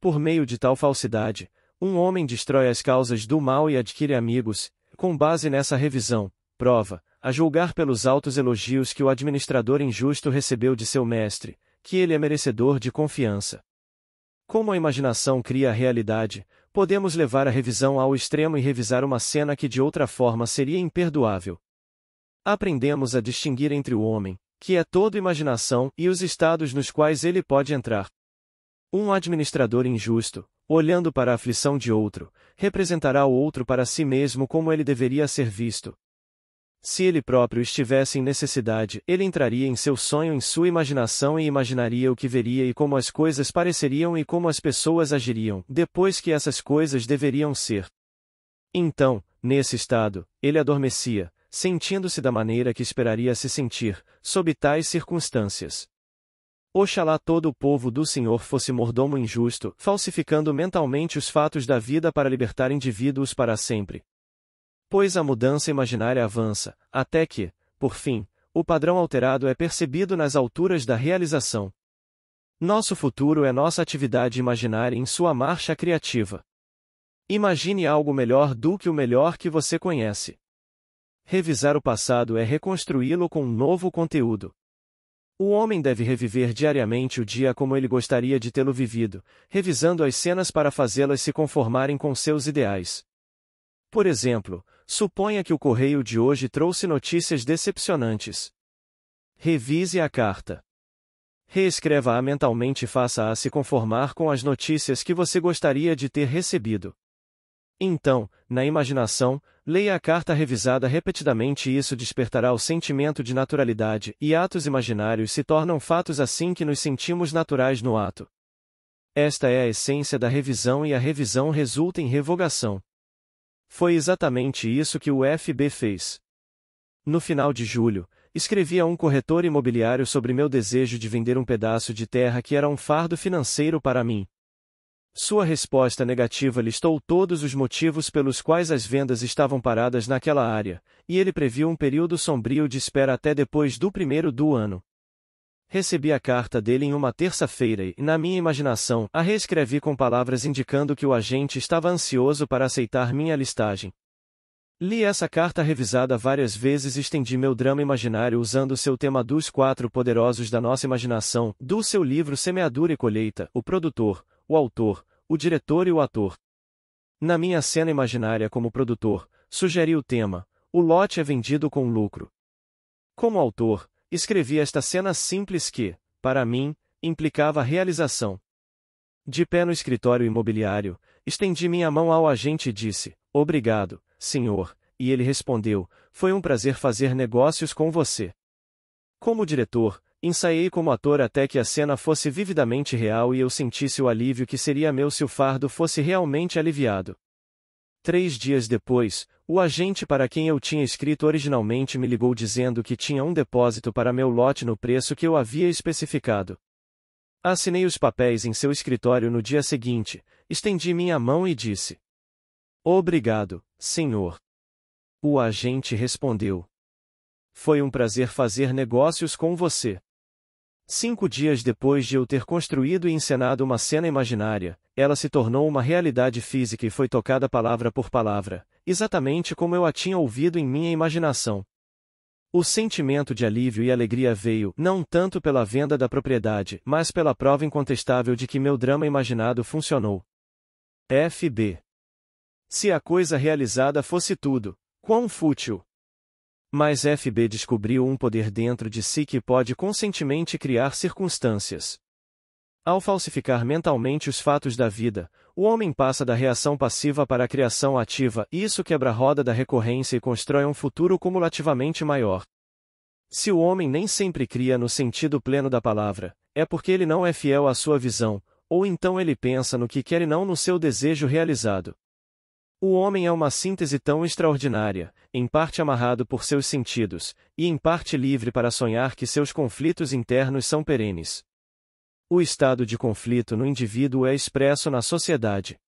Por meio de tal falsidade, um homem destrói as causas do mal e adquire amigos, com base nessa revisão, prova, a julgar pelos altos elogios que o administrador injusto recebeu de seu mestre, que ele é merecedor de confiança. Como a imaginação cria a realidade, podemos levar a revisão ao extremo e revisar uma cena que de outra forma seria imperdoável. Aprendemos a distinguir entre o homem, que é todo imaginação, e os estados nos quais ele pode entrar. Um administrador injusto, olhando para a aflição de outro, representará o outro para si mesmo como ele deveria ser visto. Se ele próprio estivesse em necessidade, ele entraria em seu sonho em sua imaginação e imaginaria o que veria e como as coisas pareceriam e como as pessoas agiriam, depois que essas coisas deveriam ser. Então, nesse estado, ele adormecia, sentindo-se da maneira que esperaria se sentir, sob tais circunstâncias. Oxalá todo o povo do Senhor fosse mordomo injusto, falsificando mentalmente os fatos da vida para libertar indivíduos para sempre. Pois a mudança imaginária avança, até que, por fim, o padrão alterado é percebido nas alturas da realização. Nosso futuro é nossa atividade imaginária em sua marcha criativa. Imagine algo melhor do que o melhor que você conhece. Revisar o passado é reconstruí-lo com um novo conteúdo. O homem deve reviver diariamente o dia como ele gostaria de tê-lo vivido, revisando as cenas para fazê-las se conformarem com seus ideais. Por exemplo, suponha que o correio de hoje trouxe notícias decepcionantes. Revise a carta. Reescreva-a mentalmente e faça-a se conformar com as notícias que você gostaria de ter recebido. Então, na imaginação, leia a carta revisada repetidamente e isso despertará o sentimento de naturalidade, e atos imaginários se tornam fatos assim que nos sentimos naturais no ato. Esta é a essência da revisão e a revisão resulta em revogação. Foi exatamente isso que o FB fez. No final de julho, escrevi a um corretor imobiliário sobre meu desejo de vender um pedaço de terra que era um fardo financeiro para mim. Sua resposta negativa listou todos os motivos pelos quais as vendas estavam paradas naquela área, e ele previu um período sombrio de espera até depois do primeiro do ano. Recebi a carta dele em uma terça-feira e, na minha imaginação, a reescrevi com palavras indicando que o agente estava ansioso para aceitar minha listagem. Li essa carta revisada várias vezes e estendi meu drama imaginário usando seu tema dos 4 poderosos da nossa imaginação, do seu livro Semeadura e Colheita, o produtor, o autor, o diretor e o ator. Na minha cena imaginária como produtor, sugeri o tema, o lote é vendido com lucro. Como autor, escrevi esta cena simples que, para mim, implicava a realização. De pé no escritório imobiliário, estendi minha mão ao agente e disse, obrigado, senhor, e ele respondeu, foi um prazer fazer negócios com você. Como diretor, Ensaiei como ator até que a cena fosse vividamente real e eu sentisse o alívio que seria meu se o fardo fosse realmente aliviado. 3 dias depois, o agente para quem eu tinha escrito originalmente me ligou dizendo que tinha um depósito para meu lote no preço que eu havia especificado. Assinei os papéis em seu escritório no dia seguinte, estendi minha mão e disse: "Obrigado, senhor." O agente respondeu: "Foi um prazer fazer negócios com você." 5 dias depois de eu ter construído e encenado uma cena imaginária, ela se tornou uma realidade física e foi tocada palavra por palavra, exatamente como eu a tinha ouvido em minha imaginação. O sentimento de alívio e alegria veio não tanto pela venda da propriedade, mas pela prova incontestável de que meu drama imaginado funcionou. FB. Se a coisa realizada fosse tudo, quão fútil! Mas FB descobriu um poder dentro de si que pode conscientemente criar circunstâncias. Ao falsificar mentalmente os fatos da vida, o homem passa da reação passiva para a criação ativa e isso quebra a roda da recorrência e constrói um futuro cumulativamente maior. Se o homem nem sempre cria no sentido pleno da palavra, é porque ele não é fiel à sua visão, ou então ele pensa no que quer e não no seu desejo realizado. O homem é uma síntese tão extraordinária, em parte amarrado por seus sentidos, e em parte livre para sonhar que seus conflitos internos são perenes. O estado de conflito no indivíduo é expresso na sociedade.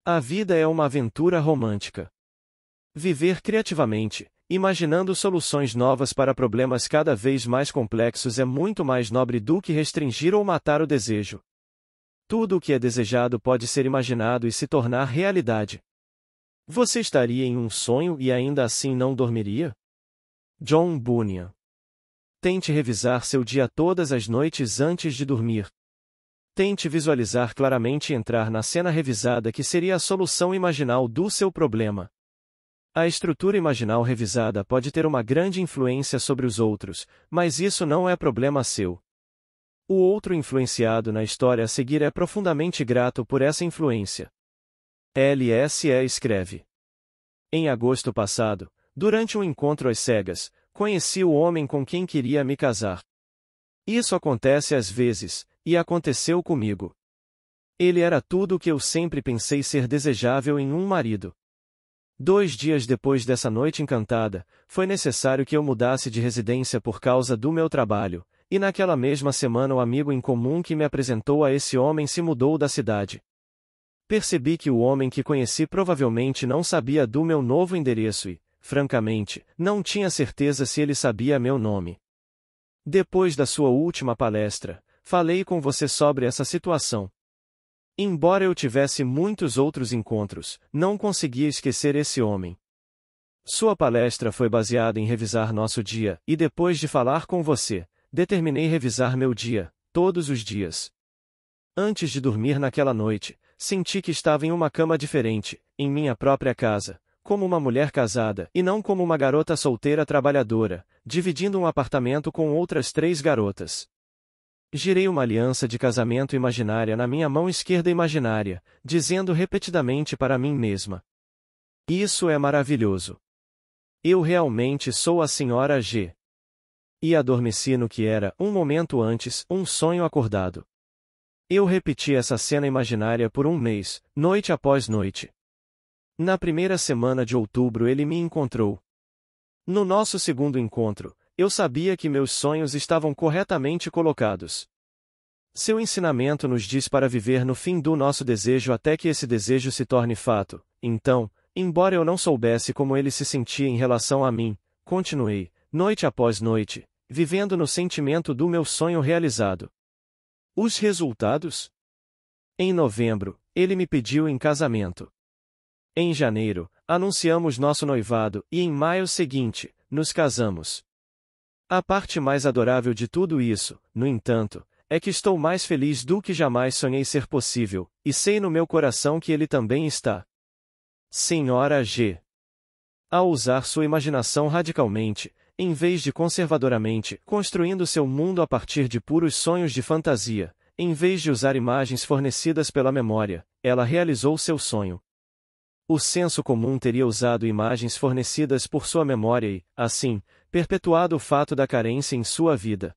A vida é uma aventura romântica. Viver criativamente, imaginando soluções novas para problemas cada vez mais complexos é muito mais nobre do que restringir ou matar o desejo. Tudo o que é desejado pode ser imaginado e se tornar realidade. Você estaria em um sonho e ainda assim não dormiria? John Bunyan. Tente revisar seu dia todas as noites antes de dormir. Tente visualizar claramente e entrar na cena revisada que seria a solução imaginal do seu problema. A estrutura imaginal revisada pode ter uma grande influência sobre os outros, mas isso não é problema seu. O outro influenciado na história a seguir é profundamente grato por essa influência. LSE escreve: Em agosto passado, durante um encontro às cegas, conheci o homem com quem queria me casar. Isso acontece às vezes, e aconteceu comigo. Ele era tudo o que eu sempre pensei ser desejável em um marido. 2 dias depois dessa noite encantada, foi necessário que eu mudasse de residência por causa do meu trabalho, e naquela mesma semana o amigo em comum que me apresentou a esse homem se mudou da cidade. Percebi que o homem que conheci provavelmente não sabia do meu novo endereço e, francamente, não tinha certeza se ele sabia meu nome. Depois da sua última palestra, falei com você sobre essa situação. Embora eu tivesse muitos outros encontros, não conseguia esquecer esse homem. Sua palestra foi baseada em revisar nosso dia, e depois de falar com você, determinei revisar meu dia, todos os dias. Antes de dormir naquela noite, senti que estava em uma cama diferente, em minha própria casa, como uma mulher casada e não como uma garota solteira trabalhadora, dividindo um apartamento com outras 3 garotas. Girei uma aliança de casamento imaginária na minha mão esquerda imaginária, dizendo repetidamente para mim mesma: Isso é maravilhoso. Eu realmente sou a senhora G. E adormeci no que era, um momento antes, um sonho acordado. Eu repeti essa cena imaginária por um mês, noite após noite. Na primeira semana de outubro ele me encontrou. No nosso segundo encontro, eu sabia que meus sonhos estavam corretamente colocados. Seu ensinamento nos diz para viver no fim do nosso desejo até que esse desejo se torne fato. Então, embora eu não soubesse como ele se sentia em relação a mim, continuei, noite após noite, vivendo no sentimento do meu sonho realizado. Os resultados? Em novembro, ele me pediu em casamento. Em janeiro, anunciamos nosso noivado e em maio seguinte, nos casamos. A parte mais adorável de tudo isso, no entanto, é que estou mais feliz do que jamais sonhei ser possível, e sei no meu coração que ele também está. Senhora G. Ao usar sua imaginação radicalmente, em vez de conservadoramente, construindo seu mundo a partir de puros sonhos de fantasia, em vez de usar imagens fornecidas pela memória, ela realizou seu sonho. O senso comum teria usado imagens fornecidas por sua memória e, assim, perpetuado o fato da carência em sua vida.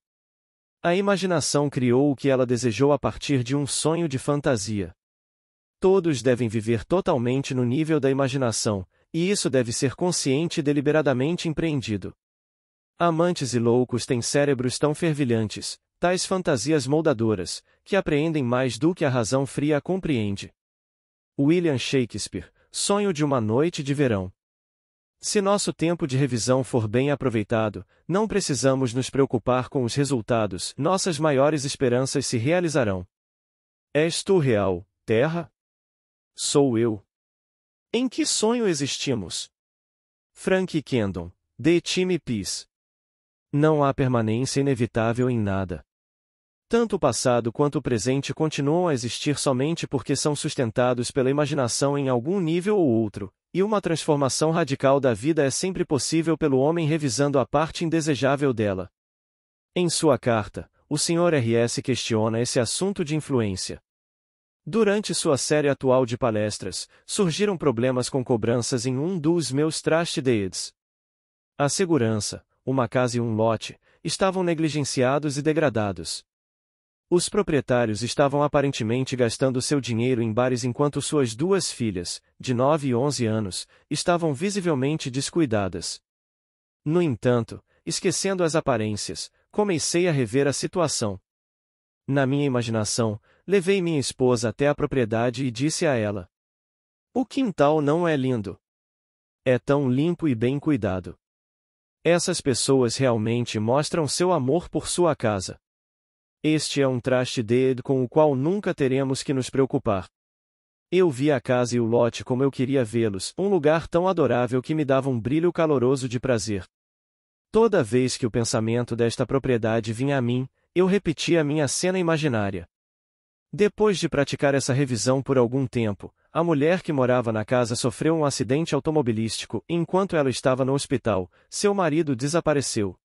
A imaginação criou o que ela desejou a partir de um sonho de fantasia. Todos devem viver totalmente no nível da imaginação, e isso deve ser consciente e deliberadamente empreendido. Amantes e loucos têm cérebros tão fervilhantes, tais fantasias moldadoras, que apreendem mais do que a razão fria compreende. William Shakespeare, Sonho de uma Noite de Verão. Se nosso tempo de revisão for bem aproveitado, não precisamos nos preocupar com os resultados, nossas maiores esperanças se realizarão. És tu real, Terra? Sou eu. Em que sonho existimos? Frank Kendon, The Time Peace. Não há permanência inevitável em nada. Tanto o passado quanto o presente continuam a existir somente porque são sustentados pela imaginação em algum nível ou outro, e uma transformação radical da vida é sempre possível pelo homem revisando a parte indesejável dela. Em sua carta, o Sr. R.S. questiona esse assunto de influência. Durante sua série atual de palestras, surgiram problemas com cobranças em um dos meus trust deeds. A segurança, uma casa e um lote, estavam negligenciados e degradados. Os proprietários estavam aparentemente gastando seu dinheiro em bares enquanto suas duas filhas, de 9 e 11 anos, estavam visivelmente descuidadas. No entanto, esquecendo as aparências, comecei a rever a situação. Na minha imaginação, levei minha esposa até a propriedade e disse a ela: "O quintal não é lindo. É tão limpo e bem cuidado. Essas pessoas realmente mostram seu amor por sua casa. Este é um trust deed com o qual nunca teremos que nos preocupar. Eu vi a casa e o lote como eu queria vê-los, um lugar tão adorável que me dava um brilho caloroso de prazer. Toda vez que o pensamento desta propriedade vinha a mim, eu repetia a minha cena imaginária. Depois de praticar essa revisão por algum tempo, a mulher que morava na casa sofreu um acidente automobilístico e enquanto ela estava no hospital, seu marido desapareceu.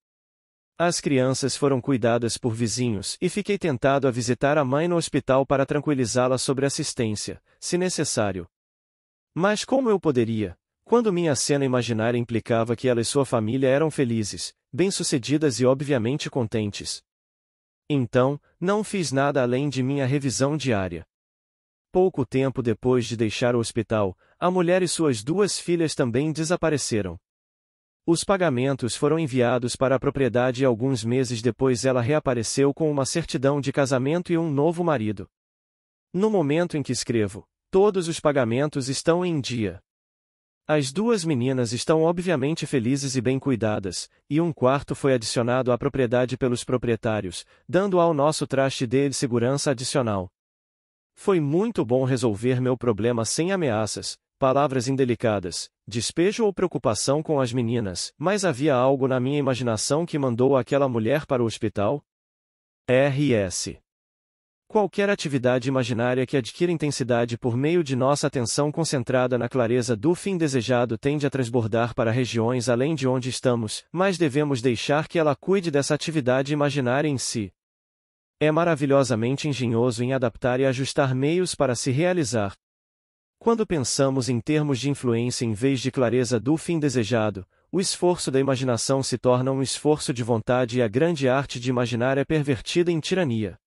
As crianças foram cuidadas por vizinhos e fiquei tentado a visitar a mãe no hospital para tranquilizá-la sobre assistência, se necessário. Mas como eu poderia, quando minha cena imaginária implicava que ela e sua família eram felizes, bem-sucedidas e obviamente contentes? Então, não fiz nada além de minha revisão diária. Pouco tempo depois de deixar o hospital, a mulher e suas duas filhas também desapareceram. Os pagamentos foram enviados para a propriedade e alguns meses depois ela reapareceu com uma certidão de casamento e um novo marido. No momento em que escrevo, todos os pagamentos estão em dia. As duas meninas estão obviamente felizes e bem cuidadas, e um quarto foi adicionado à propriedade pelos proprietários, dando ao nosso trust deed segurança adicional. Foi muito bom resolver meu problema sem ameaças, palavras indelicadas, despejo ou preocupação com as meninas, mas havia algo na minha imaginação que mandou aquela mulher para o hospital? R.S. Qualquer atividade imaginária que adquira intensidade por meio de nossa atenção concentrada na clareza do fim desejado tende a transbordar para regiões além de onde estamos, mas devemos deixar que ela cuide dessa atividade imaginária em si. É maravilhosamente engenhoso em adaptar e ajustar meios para se realizar. Quando pensamos em termos de influência em vez de clareza do fim desejado, o esforço da imaginação se torna um esforço de vontade e a grande arte de imaginar é pervertida em tirania.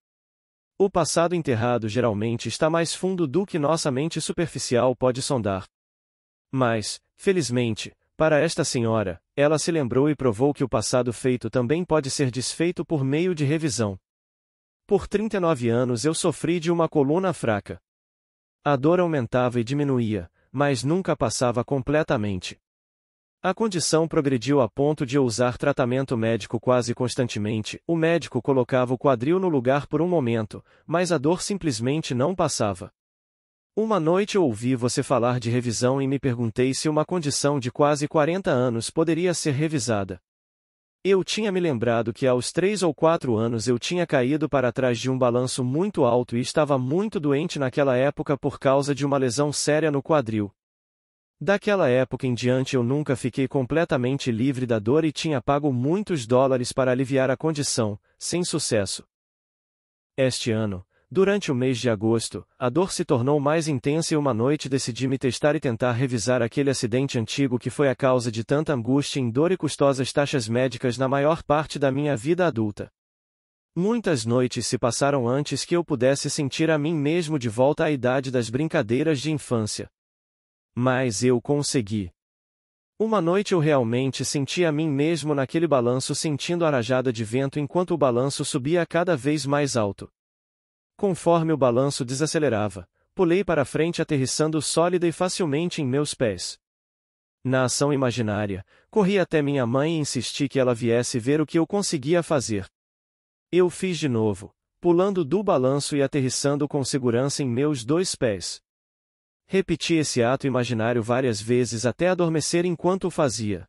O passado enterrado geralmente está mais fundo do que nossa mente superficial pode sondar. Mas, felizmente, para esta senhora, ela se lembrou e provou que o passado feito também pode ser desfeito por meio de revisão. Por 39 anos eu sofri de uma coluna fraca. A dor aumentava e diminuía, mas nunca passava completamente. A condição progrediu a ponto de eu usar tratamento médico quase constantemente. O médico colocava o quadril no lugar por um momento, mas a dor simplesmente não passava. Uma noite eu ouvi você falar de revisão e me perguntei se uma condição de quase 40 anos poderia ser revisada. Eu tinha me lembrado que aos 3 ou 4 anos eu tinha caído para trás de um balanço muito alto e estava muito doente naquela época por causa de uma lesão séria no quadril. Daquela época em diante eu nunca fiquei completamente livre da dor e tinha pago muitos dólares para aliviar a condição, sem sucesso. Este ano, durante o mês de agosto, a dor se tornou mais intensa e uma noite decidi me testar e tentar revisar aquele acidente antigo que foi a causa de tanta angústia em dor e custosas taxas médicas na maior parte da minha vida adulta. Muitas noites se passaram antes que eu pudesse sentir a mim mesmo de volta à idade das brincadeiras de infância. Mas eu consegui. Uma noite eu realmente senti a mim mesmo naquele balanço, sentindo a rajada de vento enquanto o balanço subia cada vez mais alto. Conforme o balanço desacelerava, pulei para frente aterrissando sólida e facilmente em meus pés. Na ação imaginária, corri até minha mãe e insisti que ela viesse ver o que eu conseguia fazer. Eu fiz de novo, pulando do balanço e aterrissando com segurança em meus 2 pés. Repeti esse ato imaginário várias vezes até adormecer enquanto o fazia.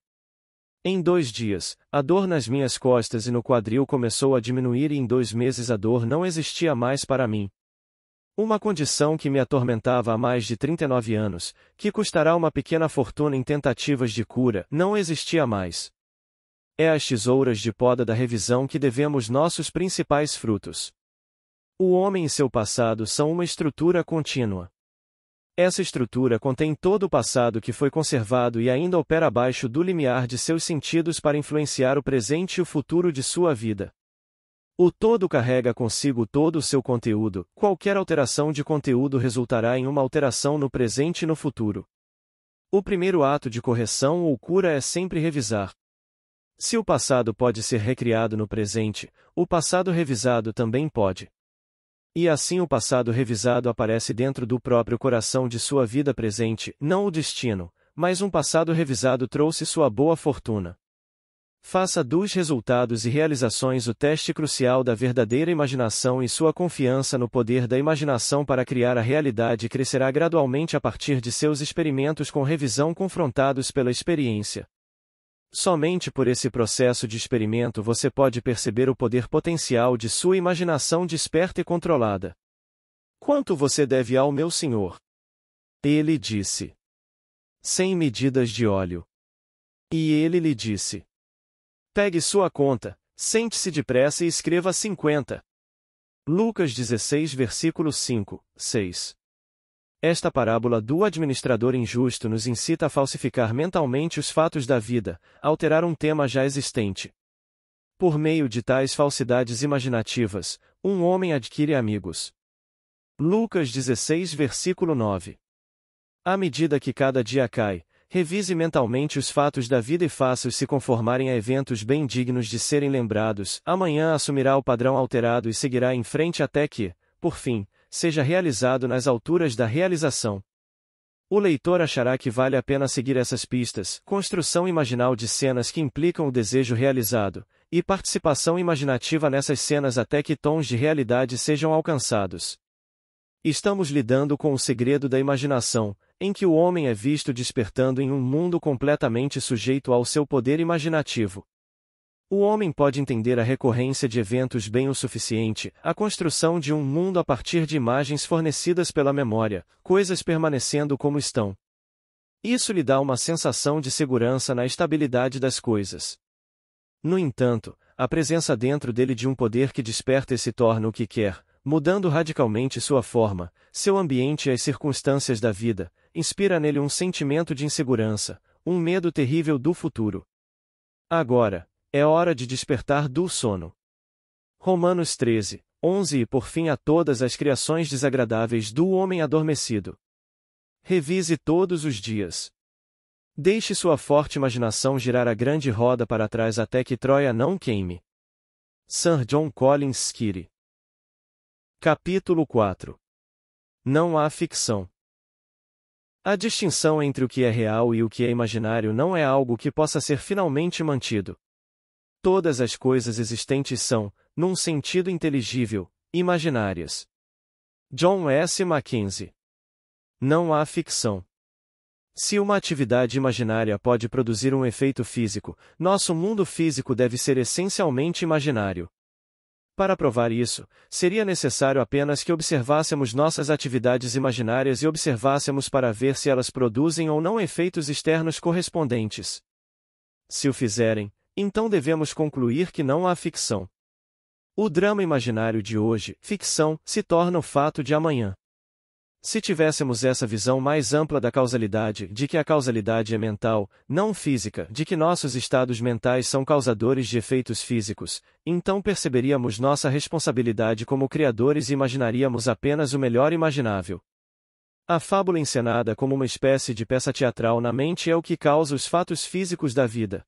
Em 2 dias, a dor nas minhas costas e no quadril começou a diminuir e em 2 meses a dor não existia mais para mim. Uma condição que me atormentava há mais de 39 anos, que custará uma pequena fortuna em tentativas de cura, não existia mais. É às tesouras de poda da revisão que devemos nossos principais frutos. O homem e seu passado são uma estrutura contínua. Essa estrutura contém todo o passado que foi conservado e ainda opera abaixo do limiar de seus sentidos para influenciar o presente e o futuro de sua vida. O todo carrega consigo todo o seu conteúdo, qualquer alteração de conteúdo resultará em uma alteração no presente e no futuro. O primeiro ato de correção ou cura é sempre revisar. Se o passado pode ser recriado no presente, o passado revisado também pode. E assim o passado revisado aparece dentro do próprio coração de sua vida presente, não o destino, mas um passado revisado trouxe sua boa fortuna. Faça dos resultados e realizações o teste crucial da verdadeira imaginação e sua confiança no poder da imaginação para criar a realidade crescerá gradualmente a partir de seus experimentos com revisão confrontados pela experiência. Somente por esse processo de experimento você pode perceber o poder potencial de sua imaginação desperta e controlada. Quanto você deve ao meu senhor? Ele disse. 100 medidas de óleo. E ele lhe disse. Pegue sua conta, sente-se depressa e escreva 50. Lucas 16 versículo 5, 6. Esta parábola do administrador injusto nos incita a falsificar mentalmente os fatos da vida, a alterar um tema já existente. Por meio de tais falsidades imaginativas, um homem adquire amigos. Lucas 16 versículo 9. À medida que cada dia cai, revise mentalmente os fatos da vida e faça-os se conformarem a eventos bem dignos de serem lembrados. Amanhã assumirá o padrão alterado e seguirá em frente até que, por fim, seja realizado nas alturas da realização. O leitor achará que vale a pena seguir essas pistas, construção imaginal de cenas que implicam o desejo realizado, e participação imaginativa nessas cenas até que tons de realidade sejam alcançados. Estamos lidando com o segredo da imaginação, em que o homem é visto despertando em um mundo completamente sujeito ao seu poder imaginativo. O homem pode entender a recorrência de eventos bem o suficiente, a construção de um mundo a partir de imagens fornecidas pela memória, coisas permanecendo como estão. Isso lhe dá uma sensação de segurança na estabilidade das coisas. No entanto, a presença dentro dele de um poder que desperta e se torna o que quer, mudando radicalmente sua forma, seu ambiente e as circunstâncias da vida, inspira nele um sentimento de insegurança, um medo terrível do futuro. Agora, é hora de despertar do sono. Romanos 13, 11 e por fim a todas as criações desagradáveis do homem adormecido. Revise todos os dias. Deixe sua forte imaginação girar a grande roda para trás até que Troia não queime. Sir John Collins Skiri. Capítulo 4. Não há ficção. A distinção entre o que é real e o que é imaginário não é algo que possa ser finalmente mantido. Todas as coisas existentes são, num sentido inteligível, imaginárias. John S. Mackenzie. Não há ficção. Se uma atividade imaginária pode produzir um efeito físico, nosso mundo físico deve ser essencialmente imaginário. Para provar isso, seria necessário apenas que observássemos nossas atividades imaginárias e observássemos para ver se elas produzem ou não efeitos externos correspondentes. Se o fizerem, então devemos concluir que não há ficção. O drama imaginário de hoje, ficção, se torna o fato de amanhã. Se tivéssemos essa visão mais ampla da causalidade, de que a causalidade é mental, não física, de que nossos estados mentais são causadores de efeitos físicos, então perceberíamos nossa responsabilidade como criadores e imaginaríamos apenas o melhor imaginável. A fábula encenada como uma espécie de peça teatral na mente é o que causa os fatos físicos da vida.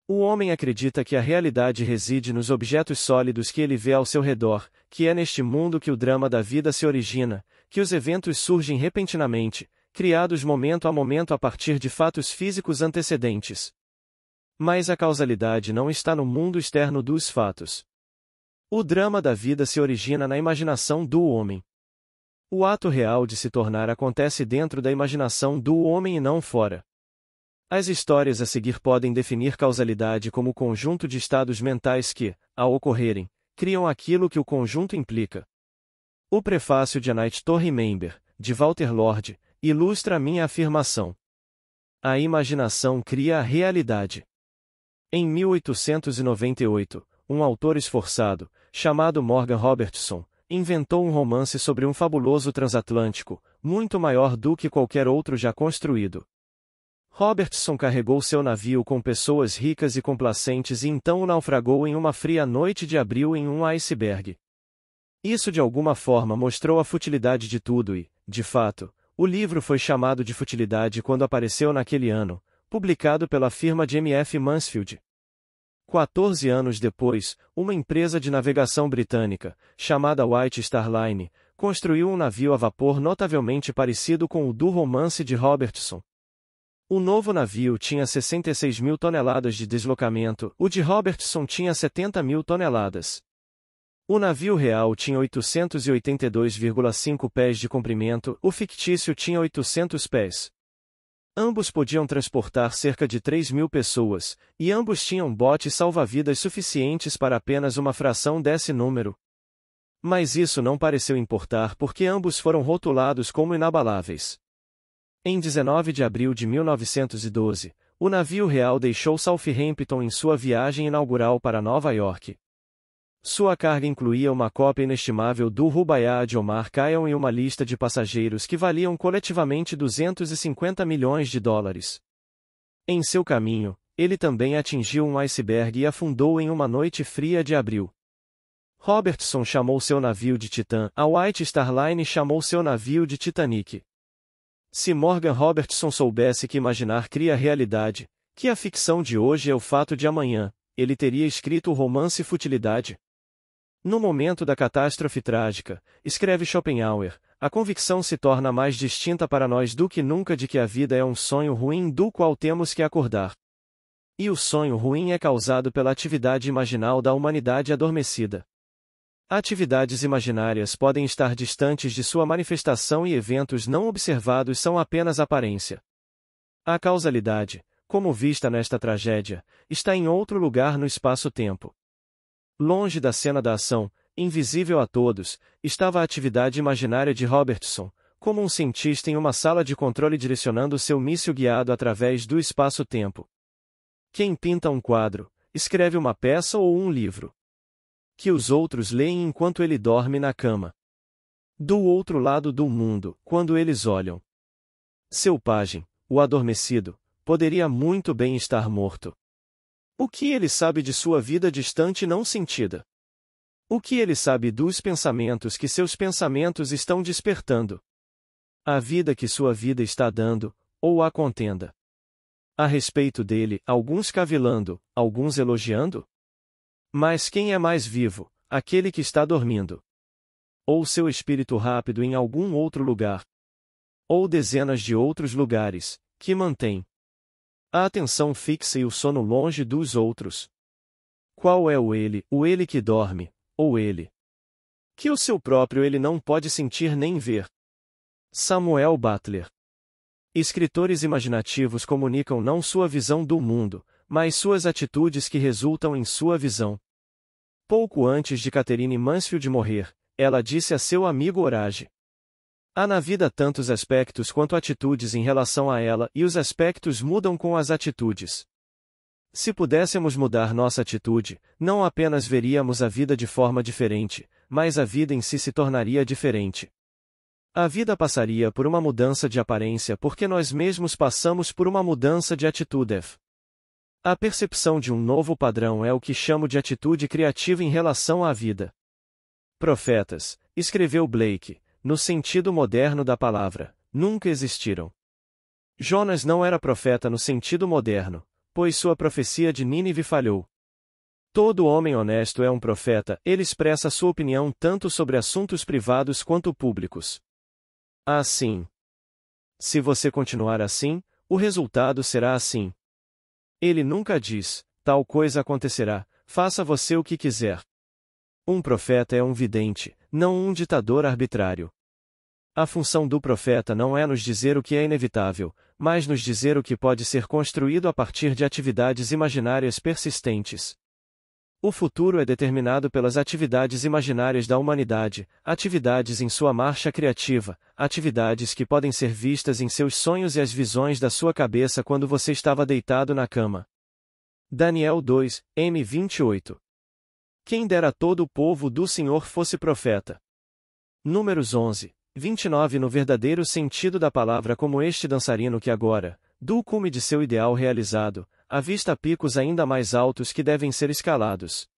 O homem acredita que a realidade reside nos objetos sólidos que ele vê ao seu redor, que é neste mundo que o drama da vida se origina, que os eventos surgem repentinamente, criados momento a partir de fatos físicos antecedentes. Mas a causalidade não está no mundo externo dos fatos. O drama da vida se origina na imaginação do homem. O ato real de se tornar acontece dentro da imaginação do homem e não fora. As histórias a seguir podem definir causalidade como o conjunto de estados mentais que, ao ocorrerem, criam aquilo que o conjunto implica. O prefácio de A Night to Remember, de Walter Lord, ilustra a minha afirmação. A imaginação cria a realidade. Em 1898, um autor esforçado, chamado Morgan Robertson, inventou um romance sobre um fabuloso transatlântico, muito maior do que qualquer outro já construído. Robertson carregou seu navio com pessoas ricas e complacentes e então o naufragou em uma fria noite de abril em um iceberg. Isso de alguma forma mostrou a futilidade de tudo e, de fato, o livro foi chamado de futilidade quando apareceu naquele ano, publicado pela firma de M.F. Mansfield. 14 anos depois, uma empresa de navegação britânica, chamada White Star Line, construiu um navio a vapor notavelmente parecido com o do romance de Robertson. O novo navio tinha 66 mil toneladas de deslocamento, o de Robertson tinha 70 mil toneladas. O navio real tinha 882,5 pés de comprimento, o fictício tinha 800 pés. Ambos podiam transportar cerca de 3 mil pessoas, e ambos tinham botes salva-vidas suficientes para apenas uma fração desse número. Mas isso não pareceu importar porque ambos foram rotulados como inabaláveis. Em 19 de abril de 1912, o navio real deixou Southampton em sua viagem inaugural para Nova York. Sua carga incluía uma cópia inestimável do Rubaiyat de Omar Khayyam e uma lista de passageiros que valiam coletivamente 250 milhões de dólares. Em seu caminho, ele também atingiu um iceberg e afundou em uma noite fria de abril. Robertson chamou seu navio de Titã, a White Star Line chamou seu navio de Titanic. Se Morgan Robertson soubesse que imaginar cria realidade, que a ficção de hoje é o fato de amanhã, ele teria escrito o romance Futilidade. No momento da catástrofe trágica, escreve Schopenhauer, a convicção se torna mais distinta para nós do que nunca de que a vida é um sonho ruim do qual temos que acordar. E o sonho ruim é causado pela atividade imaginal da humanidade adormecida. Atividades imaginárias podem estar distantes de sua manifestação e eventos não observados são apenas aparência. A causalidade, como vista nesta tragédia, está em outro lugar no espaço-tempo. Longe da cena da ação, invisível a todos, estava a atividade imaginária de Robertson, como um cientista em uma sala de controle direcionando seu míssil guiado através do espaço-tempo. Quem pinta um quadro, escreve uma peça ou um livro. Que os outros leem enquanto ele dorme na cama. Do outro lado do mundo, quando eles olham. Seu pajem, o adormecido, poderia muito bem estar morto. O que ele sabe de sua vida distante e não sentida? O que ele sabe dos pensamentos que seus pensamentos estão despertando? A vida que sua vida está dando, ou a contenda? A respeito dele, alguns cavilando, alguns elogiando? Mas quem é mais vivo, aquele que está dormindo? Ou seu espírito rápido em algum outro lugar? Ou dezenas de outros lugares, que mantém a atenção fixa e o sono longe dos outros? Qual é o ele que dorme, ou ele que o seu próprio ele não pode sentir nem ver? Samuel Butler. Escritores imaginativos comunicam não sua visão do mundo, mas suas atitudes que resultam em sua visão. Pouco antes de Catherine Mansfield morrer, ela disse a seu amigo Horace: há na vida tantos aspectos quanto atitudes em relação a ela e os aspectos mudam com as atitudes. Se pudéssemos mudar nossa atitude, não apenas veríamos a vida de forma diferente, mas a vida em si se tornaria diferente. A vida passaria por uma mudança de aparência porque nós mesmos passamos por uma mudança de atitude. A percepção de um novo padrão é o que chamo de atitude criativa em relação à vida. Profetas, escreveu Blake, no sentido moderno da palavra, nunca existiram. Jonas não era profeta no sentido moderno, pois sua profecia de Nínive falhou. Todo homem honesto é um profeta, ele expressa sua opinião tanto sobre assuntos privados quanto públicos. Assim. Se você continuar assim, o resultado será assim. Ele nunca diz, tal coisa acontecerá, faça você o que quiser. Um profeta é um vidente, não um ditador arbitrário. A função do profeta não é nos dizer o que é inevitável, mas nos dizer o que pode ser construído a partir de atividades imaginárias persistentes. O futuro é determinado pelas atividades imaginárias da humanidade, atividades em sua marcha criativa, atividades que podem ser vistas em seus sonhos e as visões da sua cabeça quando você estava deitado na cama. Daniel 2, M. 28. Quem dera todo o povo do Senhor fosse profeta. Números 11, 29. No verdadeiro sentido da palavra, como este dançarino que agora, do cume de seu ideal realizado, avista picos ainda mais altos que devem ser escalados.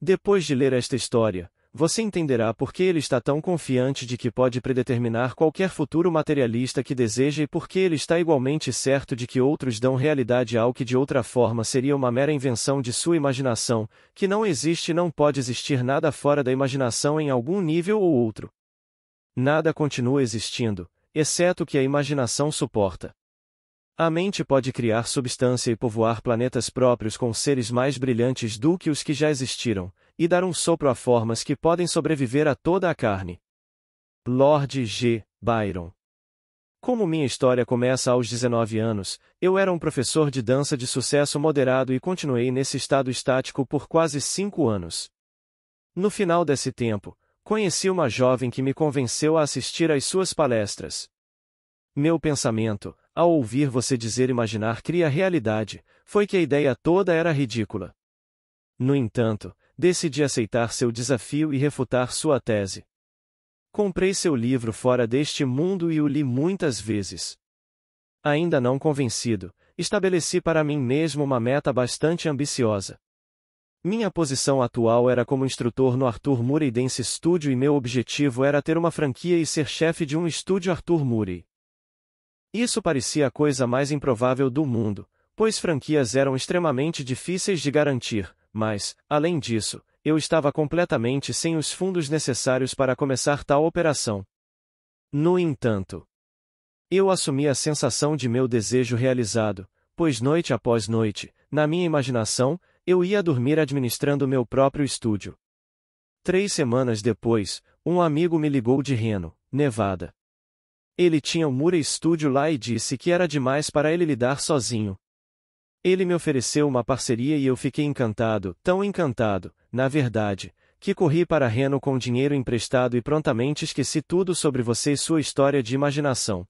Depois de ler esta história, você entenderá por que ele está tão confiante de que pode predeterminar qualquer futuro materialista que deseja e por que ele está igualmente certo de que outros dão realidade ao que de outra forma seria uma mera invenção de sua imaginação, que não existe e não pode existir nada fora da imaginação em algum nível ou outro. Nada continua existindo, exceto o que a imaginação suporta. A mente pode criar substância e povoar planetas próprios com seres mais brilhantes do que os que já existiram, e dar um sopro a formas que podem sobreviver a toda a carne. Lord G. Byron. Como minha história começa aos 19 anos, eu era um professor de dança de sucesso moderado e continuei nesse estado estático por quase 5 anos. No final desse tempo, conheci uma jovem que me convenceu a assistir às suas palestras. Meu pensamento, ao ouvir você dizer imaginar cria realidade, foi que a ideia toda era ridícula. No entanto, decidi aceitar seu desafio e refutar sua tese. Comprei seu livro Fora deste Mundo e o li muitas vezes. Ainda não convencido, estabeleci para mim mesmo uma meta bastante ambiciosa. Minha posição atual era como instrutor no Arthur Murray Dance Studio e meu objetivo era ter uma franquia e ser chefe de um estúdio Arthur Murray. Isso parecia a coisa mais improvável do mundo, pois franquias eram extremamente difíceis de garantir, mas, além disso, eu estava completamente sem os fundos necessários para começar tal operação. No entanto, eu assumi a sensação de meu desejo realizado, pois noite após noite, na minha imaginação, eu ia dormir administrando meu próprio estúdio. 3 semanas depois, um amigo me ligou de Reno, Nevada. Ele tinha um Murray Studio lá e disse que era demais para ele lidar sozinho. Ele me ofereceu uma parceria e eu fiquei encantado, tão encantado, na verdade, que corri para Reno com dinheiro emprestado e prontamente esqueci tudo sobre você e sua história de imaginação.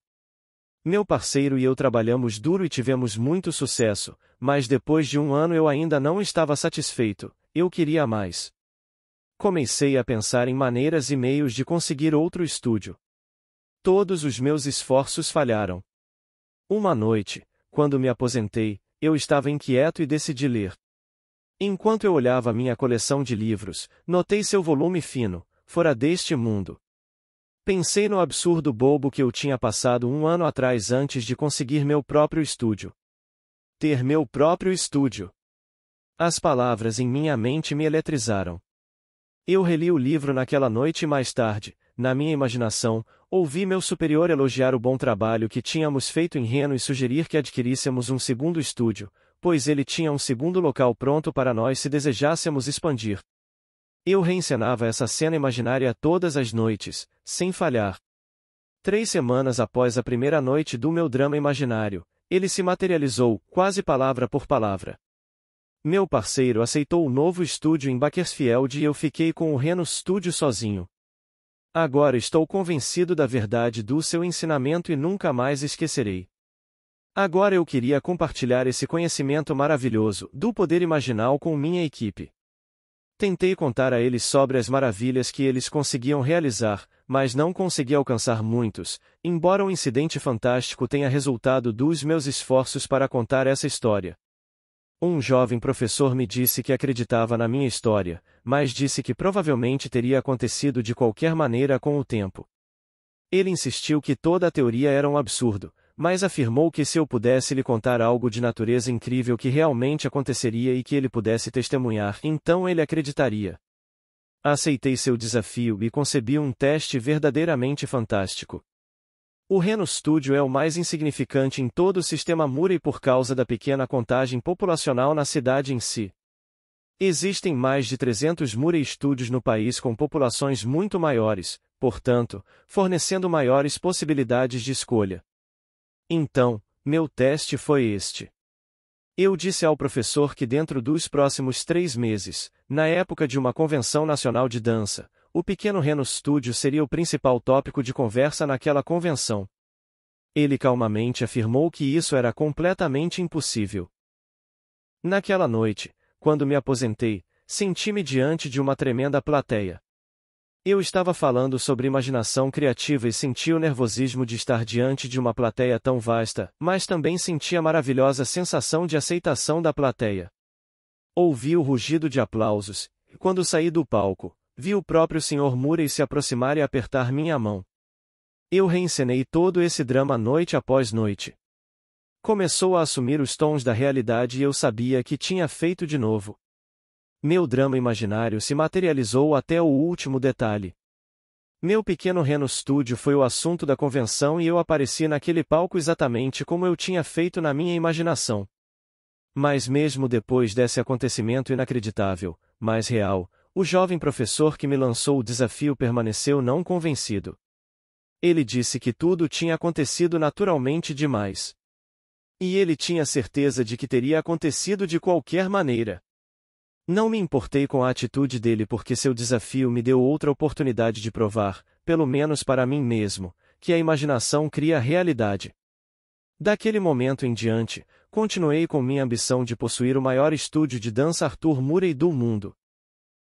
Meu parceiro e eu trabalhamos duro e tivemos muito sucesso, mas depois de 1 ano eu ainda não estava satisfeito, eu queria mais. Comecei a pensar em maneiras e meios de conseguir outro estúdio. Todos os meus esforços falharam. Uma noite, quando me aposentei, eu estava inquieto e decidi ler. Enquanto eu olhava minha coleção de livros, notei seu volume fino, Fora deste Mundo. Pensei no absurdo bobo que eu tinha passado 1 ano atrás antes de conseguir meu próprio estúdio. Ter meu próprio estúdio. As palavras em minha mente me eletrizaram. Eu reli o livro naquela noite e mais tarde, na minha imaginação, ouvi meu superior elogiar o bom trabalho que tínhamos feito em Reno e sugerir que adquiríssemos um segundo estúdio, pois ele tinha um segundo local pronto para nós se desejássemos expandir. Eu reencenava essa cena imaginária todas as noites, sem falhar. 3 semanas após a primeira noite do meu drama imaginário, ele se materializou, quase palavra por palavra. Meu parceiro aceitou o novo estúdio em Bakersfield e eu fiquei com o Reno Studio sozinho. Agora estou convencido da verdade do seu ensinamento e nunca mais esquecerei. Agora eu queria compartilhar esse conhecimento maravilhoso do poder imaginal com minha equipe. Tentei contar a eles sobre as maravilhas que eles conseguiam realizar, mas não consegui alcançar muitos, embora o incidente fantástico tenha resultado dos meus esforços para contar essa história. Um jovem professor me disse que acreditava na minha história, mas disse que provavelmente teria acontecido de qualquer maneira com o tempo. Ele insistiu que toda a teoria era um absurdo, mas afirmou que se eu pudesse lhe contar algo de natureza incrível que realmente aconteceria e que ele pudesse testemunhar, então ele acreditaria. Aceitei seu desafio e concebi um teste verdadeiramente fantástico. O Reno Studio é o mais insignificante em todo o sistema Murray por causa da pequena contagem populacional na cidade em si. Existem mais de 300 Murray Studios no país com populações muito maiores, portanto, fornecendo maiores possibilidades de escolha. Então, meu teste foi este. Eu disse ao professor que dentro dos próximos 3 meses, na época de uma convenção nacional de dança, o pequeno Reno Studio seria o principal tópico de conversa naquela convenção. Ele calmamente afirmou que isso era completamente impossível. Naquela noite, quando me aposentei, senti-me diante de uma tremenda plateia. Eu estava falando sobre imaginação criativa e senti o nervosismo de estar diante de uma plateia tão vasta, mas também senti a maravilhosa sensação de aceitação da plateia. Ouvi o rugido de aplausos, e quando saí do palco, vi o próprio Sr. Murray se aproximar e apertar minha mão. Eu reencenei todo esse drama noite após noite. Começou a assumir os tons da realidade e eu sabia que tinha feito de novo. Meu drama imaginário se materializou até o último detalhe. Meu pequeno Reno Studio foi o assunto da convenção e eu apareci naquele palco exatamente como eu tinha feito na minha imaginação. Mas mesmo depois desse acontecimento inacreditável, mas real, o jovem professor que me lançou o desafio permaneceu não convencido. Ele disse que tudo tinha acontecido naturalmente demais. E ele tinha certeza de que teria acontecido de qualquer maneira. Não me importei com a atitude dele porque seu desafio me deu outra oportunidade de provar, pelo menos para mim mesmo, que a imaginação cria a realidade. Daquele momento em diante, continuei com minha ambição de possuir o maior estúdio de dança Arthur Murray do mundo.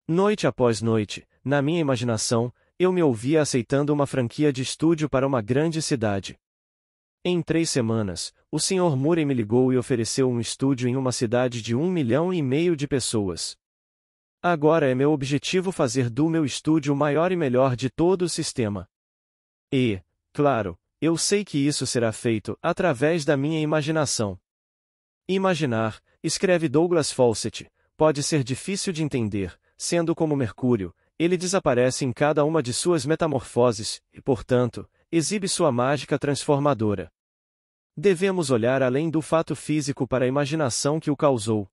Noite após noite, na minha imaginação, eu me ouvia aceitando uma franquia de estúdio para uma grande cidade. Em 3 semanas, o Sr. Murray me ligou e ofereceu um estúdio em uma cidade de 1,5 milhão de pessoas. Agora é meu objetivo fazer do meu estúdio o maior e melhor de todo o sistema. E, claro, eu sei que isso será feito através da minha imaginação. Imaginar, escreve Douglas Fawcett, pode ser difícil de entender, sendo como Mercúrio, ele desaparece em cada uma de suas metamorfoses, e, portanto, exibe sua mágica transformadora. Devemos olhar além do fato físico para a imaginação que o causou.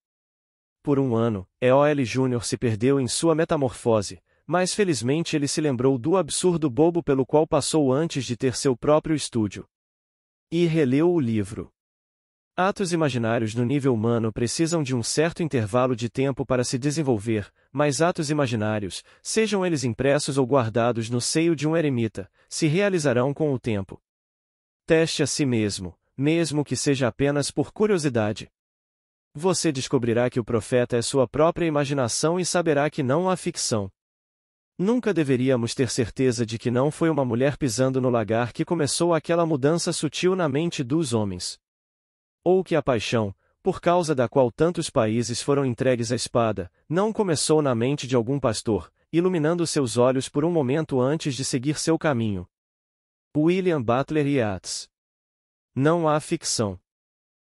Por um ano, E.O.L. Jr. se perdeu em sua metamorfose, mas felizmente ele se lembrou do absurdo bobo pelo qual passou antes de ter seu próprio estúdio. E releu o livro. Atos imaginários no nível humano precisam de um certo intervalo de tempo para se desenvolver, mas atos imaginários, sejam eles impressos ou guardados no seio de um eremita, se realizarão com o tempo. Teste a si mesmo, mesmo que seja apenas por curiosidade. Você descobrirá que o profeta é sua própria imaginação e saberá que não há ficção. Nunca deveríamos ter certeza de que não foi uma mulher pisando no lagar que começou aquela mudança sutil na mente dos homens. Ou que a paixão, por causa da qual tantos países foram entregues à espada, não começou na mente de algum pastor, iluminando seus olhos por um momento antes de seguir seu caminho. William Butler Yeats. Não há ficção.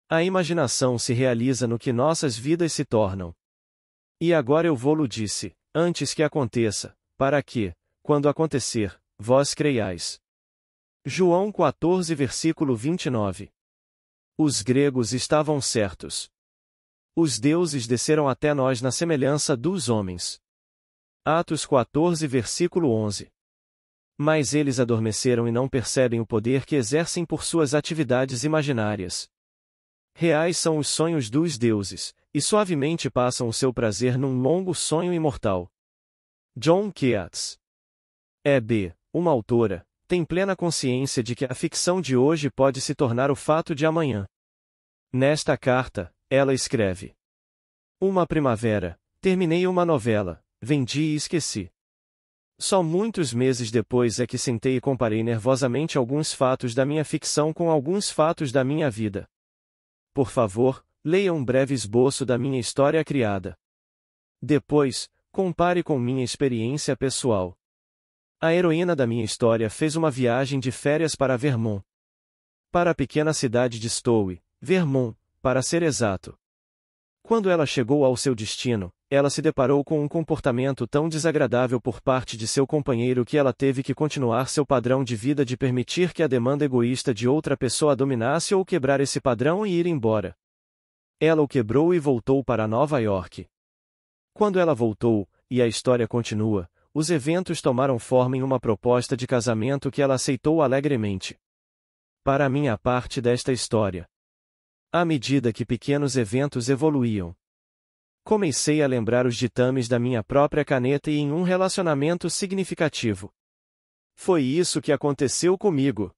A imaginação se realiza no que nossas vidas se tornam. E agora eu vou-lo disse, antes que aconteça, para que, quando acontecer, vós creiais. João 14 versículo 29. Os gregos estavam certos. Os deuses desceram até nós na semelhança dos homens. Atos 14 versículo 11. Mas eles adormeceram e não percebem o poder que exercem por suas atividades imaginárias. Reais são os sonhos dos deuses, e suavemente passam o seu prazer num longo sonho imortal. John Keats. E.B., uma autora, tem plena consciência de que a ficção de hoje pode se tornar o fato de amanhã. Nesta carta, ela escreve: Uma primavera, terminei uma novela, vendi e esqueci. Só muitos meses depois é que sentei e comparei nervosamente alguns fatos da minha ficção com alguns fatos da minha vida. Por favor, leia um breve esboço da minha história criada. Depois, compare com minha experiência pessoal. A heroína da minha história fez uma viagem de férias para Vermont. Para a pequena cidade de Stowe, Vermont, para ser exato. Quando ela chegou ao seu destino, ela se deparou com um comportamento tão desagradável por parte de seu companheiro que ela teve que continuar seu padrão de vida de permitir que a demanda egoísta de outra pessoa a dominasse ou quebrar esse padrão e ir embora. Ela o quebrou e voltou para Nova York. Quando ela voltou, e a história continua, os eventos tomaram forma em uma proposta de casamento que ela aceitou alegremente. Para a minha parte desta história, à medida que pequenos eventos evoluíam, comecei a lembrar os ditames da minha própria caneta e em um relacionamento significativo. Foi isso que aconteceu comigo.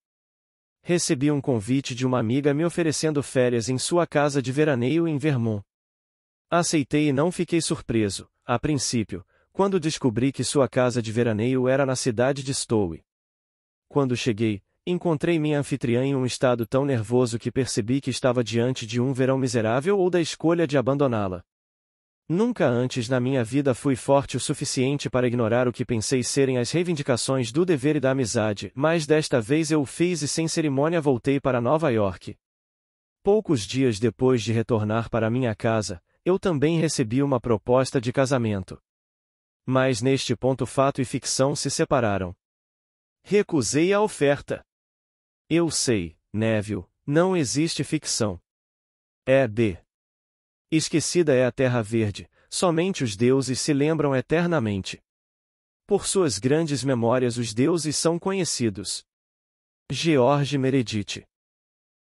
Recebi um convite de uma amiga me oferecendo férias em sua casa de veraneio em Vermont. Aceitei e não fiquei surpreso, a princípio, quando descobri que sua casa de veraneio era na cidade de Stowe. Quando cheguei, encontrei minha anfitriã em um estado tão nervoso que percebi que estava diante de um verão miserável ou da escolha de abandoná-la. Nunca antes na minha vida fui forte o suficiente para ignorar o que pensei serem as reivindicações do dever e da amizade, mas desta vez eu o fiz e sem cerimônia voltei para Nova York. Poucos dias depois de retornar para minha casa, eu também recebi uma proposta de casamento. Mas neste ponto fato e ficção se separaram. Recusei a oferta. Eu sei, Neville, não existe ficção. B. Esquecida é a terra verde, somente os deuses se lembram eternamente. Por suas grandes memórias os deuses são conhecidos. George Meredith.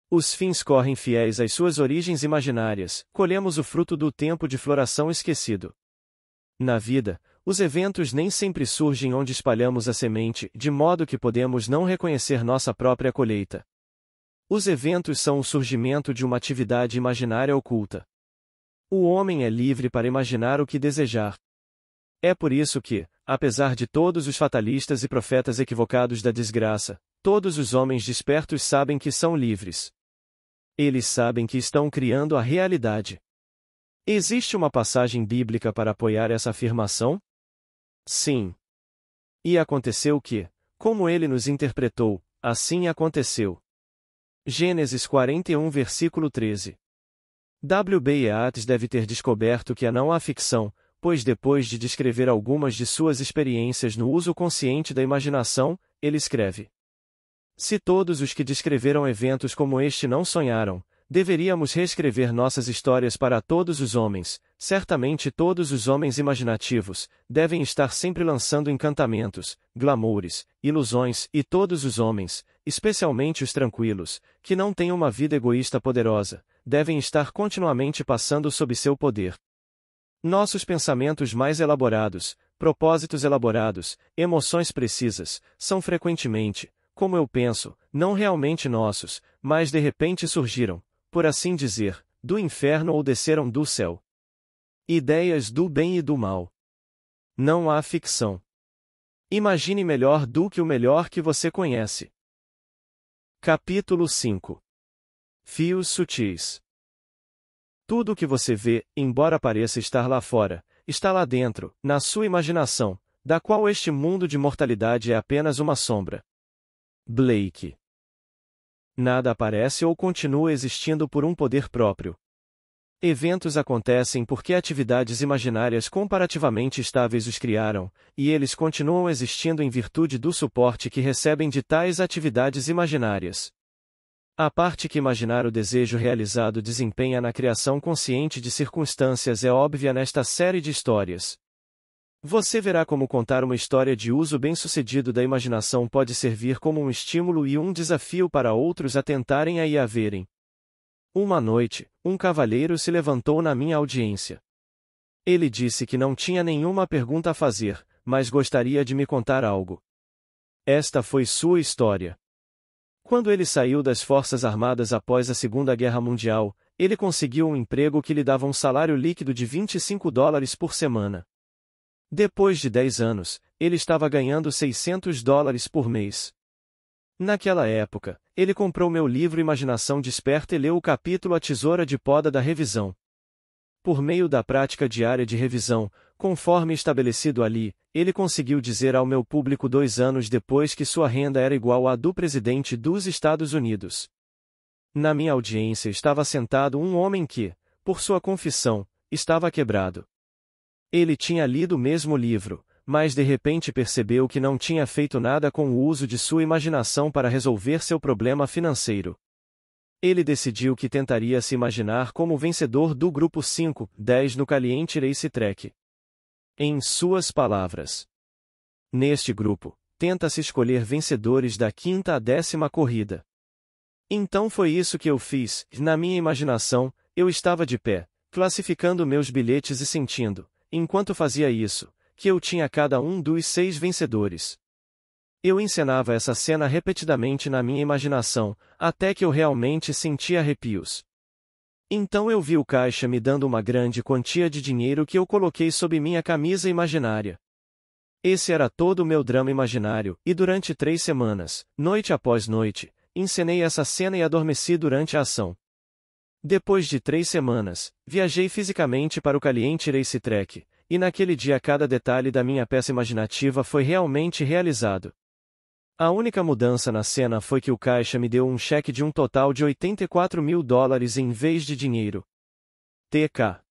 Os fins correm fiéis às suas origens imaginárias, colhemos o fruto do tempo de floração esquecido. Na vida, os eventos nem sempre surgem onde espalhamos a semente, de modo que podemos não reconhecer nossa própria colheita. Os eventos são o surgimento de uma atividade imaginária oculta. O homem é livre para imaginar o que desejar. É por isso que, apesar de todos os fatalistas e profetas equivocados da desgraça, todos os homens despertos sabem que são livres. Eles sabem que estão criando a realidade. Existe uma passagem bíblica para apoiar essa afirmação? Sim. E aconteceu que, como ele nos interpretou, assim aconteceu. Gênesis 41 versículo 13. W.B. Yeats deve ter descoberto que não há ficção, pois depois de descrever algumas de suas experiências no uso consciente da imaginação, ele escreve: se todos os que descreveram eventos como este não sonharam, deveríamos reescrever nossas histórias para todos os homens. Certamente todos os homens imaginativos devem estar sempre lançando encantamentos, glamoures, ilusões, e todos os homens, especialmente os tranquilos, que não têm uma vida egoísta poderosa, devem estar continuamente passando sob seu poder. Nossos pensamentos mais elaborados, propósitos elaborados, emoções precisas, são frequentemente, como eu penso, não realmente nossos, mas de repente surgiram, por assim dizer, do inferno ou desceram do céu. Ideias do bem e do mal. Não há ficção. Imagine melhor do que o melhor que você conhece. Capítulo 5. Fios sutis. Tudo o que você vê, embora pareça estar lá fora, está lá dentro, na sua imaginação, da qual este mundo de mortalidade é apenas uma sombra. Blake. Nada aparece ou continua existindo por um poder próprio. Eventos acontecem porque atividades imaginárias comparativamente estáveis os criaram, e eles continuam existindo em virtude do suporte que recebem de tais atividades imaginárias. A parte que imaginar o desejo realizado desempenha na criação consciente de circunstâncias é óbvia nesta série de histórias. Você verá como contar uma história de uso bem-sucedido da imaginação pode servir como um estímulo e um desafio para outros a tentarem a e a verem. Uma noite, um cavalheiro se levantou na minha audiência. Ele disse que não tinha nenhuma pergunta a fazer, mas gostaria de me contar algo. Esta foi sua história. Quando ele saiu das Forças Armadas após a Segunda Guerra Mundial, ele conseguiu um emprego que lhe dava um salário líquido de $25 por semana. Depois de 10 anos, ele estava ganhando $600 por mês. Naquela época, ele comprou meu livro Imaginação Desperta e leu o capítulo A Tesoura de Poda da Revisão. Por meio da prática diária de revisão, conforme estabelecido ali, ele conseguiu dizer ao meu público 2 anos depois que sua renda era igual à do presidente dos Estados Unidos. Na minha audiência estava sentado um homem que, por sua confissão, estava quebrado. Ele tinha lido o mesmo livro, mas de repente percebeu que não tinha feito nada com o uso de sua imaginação para resolver seu problema financeiro. Ele decidiu que tentaria se imaginar como vencedor do grupo 5-10 no Caliente Race Track. Em suas palavras. Neste grupo, tenta-se escolher vencedores da 5ª à 10ª corrida. Então foi isso que eu fiz. Na minha imaginação, eu estava de pé, classificando meus bilhetes e sentindo, enquanto fazia isso, que eu tinha cada um dos 6 vencedores. Eu encenava essa cena repetidamente na minha imaginação, até que eu realmente sentia arrepios. Então eu vi o caixa me dando uma grande quantia de dinheiro que eu coloquei sob minha camisa imaginária. Esse era todo o meu drama imaginário, e durante 3 semanas, noite após noite, encenei essa cena e adormeci durante a ação. Depois de 3 semanas, viajei fisicamente para o Caliente Race Track, e naquele dia cada detalhe da minha peça imaginativa foi realmente realizado. A única mudança na cena foi que o caixa me deu um cheque de um total de $84.000 em vez de dinheiro. TK.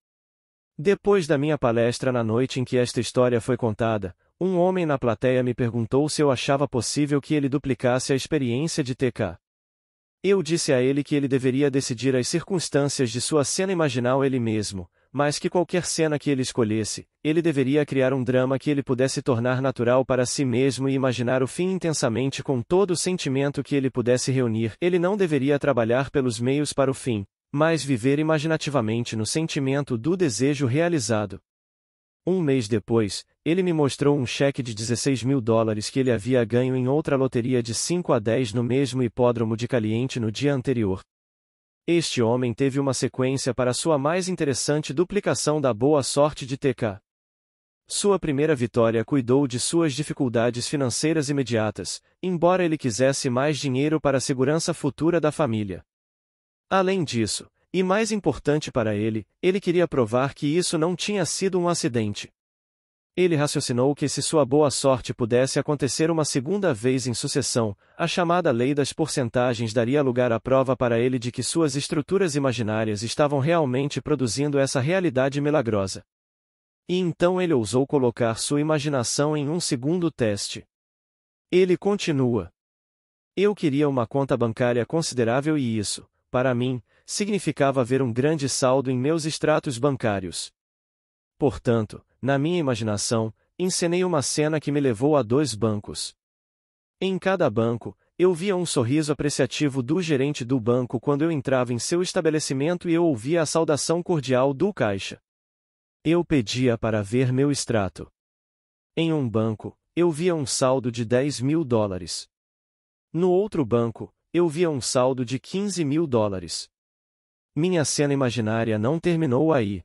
Depois da minha palestra na noite em que esta história foi contada, um homem na plateia me perguntou se eu achava possível que ele duplicasse a experiência de TK. Eu disse a ele que ele deveria decidir as circunstâncias de sua cena imaginal ele mesmo, mas que qualquer cena que ele escolhesse, ele deveria criar um drama que ele pudesse tornar natural para si mesmo e imaginar o fim intensamente com todo o sentimento que ele pudesse reunir. Ele não deveria trabalhar pelos meios para o fim, mas viver imaginativamente no sentimento do desejo realizado. Um mês depois, ele me mostrou um cheque de $16.000 que ele havia ganho em outra loteria de 5 a 10 no mesmo hipódromo de Caliente no dia anterior. Este homem teve uma sequência para sua mais interessante duplicação da boa sorte de TK. Sua primeira vitória cuidou de suas dificuldades financeiras imediatas, embora ele quisesse mais dinheiro para a segurança futura da família. Além disso, e mais importante para ele queria provar que isso não tinha sido um acidente. Ele raciocinou que se sua boa sorte pudesse acontecer uma segunda vez em sucessão, a chamada lei das porcentagens daria lugar à prova para ele de que suas estruturas imaginárias estavam realmente produzindo essa realidade milagrosa. E então ele ousou colocar sua imaginação em um segundo teste. Ele continua. Eu queria uma conta bancária considerável e isso, para mim, significava ver um grande saldo em meus extratos bancários. Portanto, na minha imaginação, encenei uma cena que me levou a 2 bancos. Em cada banco, eu via um sorriso apreciativo do gerente do banco quando eu entrava em seu estabelecimento e eu ouvia a saudação cordial do caixa. Eu pedia para ver meu extrato. Em um banco, eu via um saldo de $10.000. No outro banco, eu via um saldo de $15.000. Minha cena imaginária não terminou aí.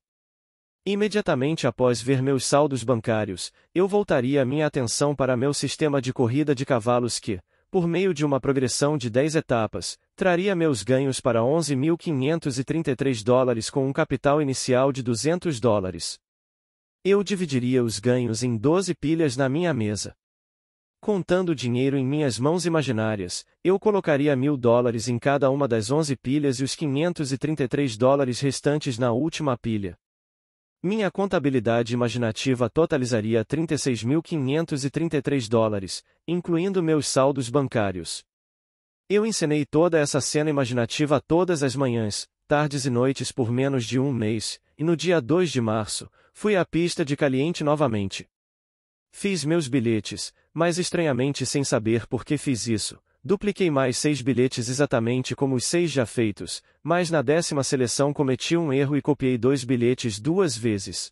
Imediatamente após ver meus saldos bancários, eu voltaria minha atenção para meu sistema de corrida de cavalos que, por meio de uma progressão de 10 etapas, traria meus ganhos para $11.533 com um capital inicial de $200. Eu dividiria os ganhos em 12 pilhas na minha mesa. Contando o dinheiro em minhas mãos imaginárias, eu colocaria $1.000 em cada uma das 11 pilhas e os $533 restantes na última pilha. Minha contabilidade imaginativa totalizaria $36.533, incluindo meus saldos bancários. Eu encenei toda essa cena imaginativa todas as manhãs, tardes e noites por menos de um mês, e no dia 2 de março, fui à pista de Caliente novamente. Fiz meus bilhetes, mas estranhamente sem saber por que fiz isso. Dupliquei mais 6 bilhetes exatamente como os 6 já feitos, mas na 10ª seleção cometi um erro e copiei 2 bilhetes 2 vezes.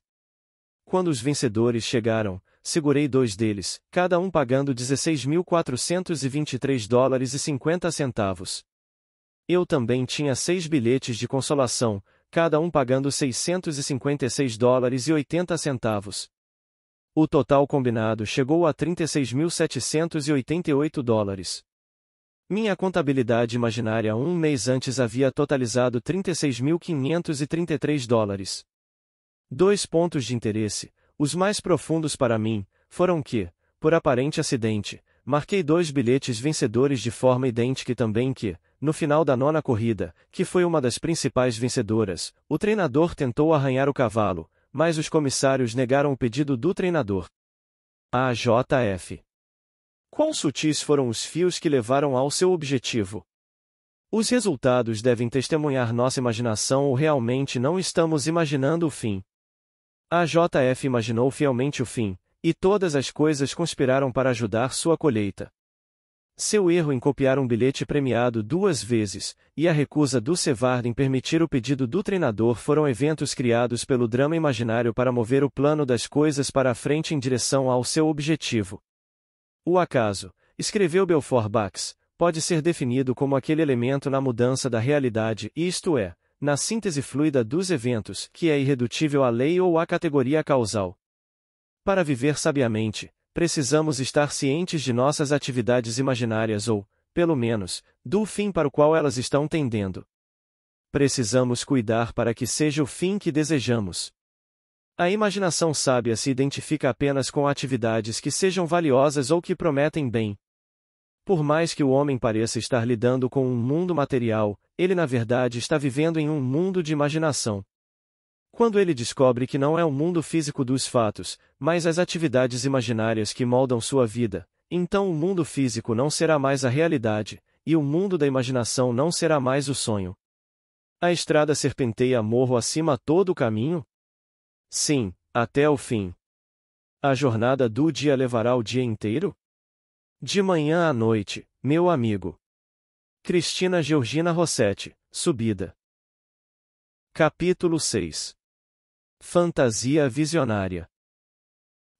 Quando os vencedores chegaram, segurei 2 deles, cada um pagando $16.423,50. Eu também tinha 6 bilhetes de consolação, cada um pagando $656,80. O total combinado chegou a $36.788. Minha contabilidade imaginária um mês antes havia totalizado $36.533. 2 pontos de interesse, os mais profundos para mim, foram que, por aparente acidente, marquei 2 bilhetes vencedores de forma idêntica e também que, no final da 9ª corrida, que foi uma das principais vencedoras, o treinador tentou arranhar o cavalo, mas os comissários negaram o pedido do treinador. AJF. Quão sutis foram os fios que levaram ao seu objetivo? Os resultados devem testemunhar nossa imaginação ou realmente não estamos imaginando o fim. AJF imaginou fielmente o fim, e todas as coisas conspiraram para ajudar sua colheita. Seu erro em copiar um bilhete premiado 2 vezes, e a recusa do Sevard em permitir o pedido do treinador foram eventos criados pelo drama imaginário para mover o plano das coisas para a frente em direção ao seu objetivo. O acaso, escreveu Belfort Bax, pode ser definido como aquele elemento na mudança da realidade, isto é, na síntese fluida dos eventos, que é irredutível à lei ou à categoria causal. Para viver sabiamente, precisamos estar cientes de nossas atividades imaginárias ou, pelo menos, do fim para o qual elas estão tendendo. Precisamos cuidar para que seja o fim que desejamos. A imaginação sábia se identifica apenas com atividades que sejam valiosas ou que prometem bem. Por mais que o homem pareça estar lidando com um mundo material, ele na verdade está vivendo em um mundo de imaginação. Quando ele descobre que não é o mundo físico dos fatos, mas as atividades imaginárias que moldam sua vida, então o mundo físico não será mais a realidade, e o mundo da imaginação não será mais o sonho. A estrada serpenteia morro acima todo o caminho? Sim, até o fim. A jornada do dia levará o dia inteiro? De manhã à noite, meu amigo. Cristina Georgina Rossetti, Subida. Capítulo 6. Fantasia visionária.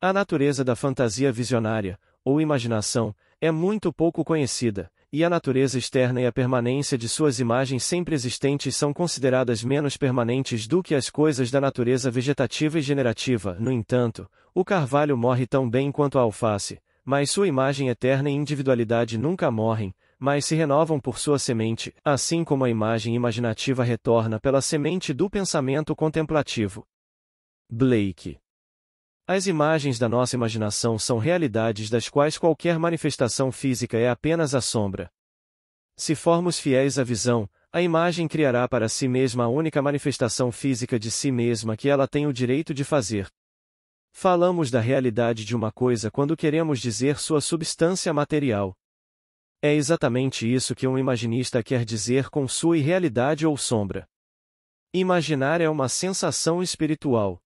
A natureza da fantasia visionária, ou imaginação, é muito pouco conhecida, e a natureza externa e a permanência de suas imagens sempre existentes são consideradas menos permanentes do que as coisas da natureza vegetativa e generativa. No entanto, o carvalho morre tão bem quanto a alface, mas sua imagem eterna e individualidade nunca morrem, mas se renovam por sua semente, assim como a imagem imaginativa retorna pela semente do pensamento contemplativo. Blake. As imagens da nossa imaginação são realidades das quais qualquer manifestação física é apenas a sombra. Se formos fiéis à visão, a imagem criará para si mesma a única manifestação física de si mesma que ela tem o direito de fazer. Falamos da realidade de uma coisa quando queremos dizer sua substância material. É exatamente isso que um imaginista quer dizer com sua irrealidade ou sombra. Imaginar é uma sensação espiritual.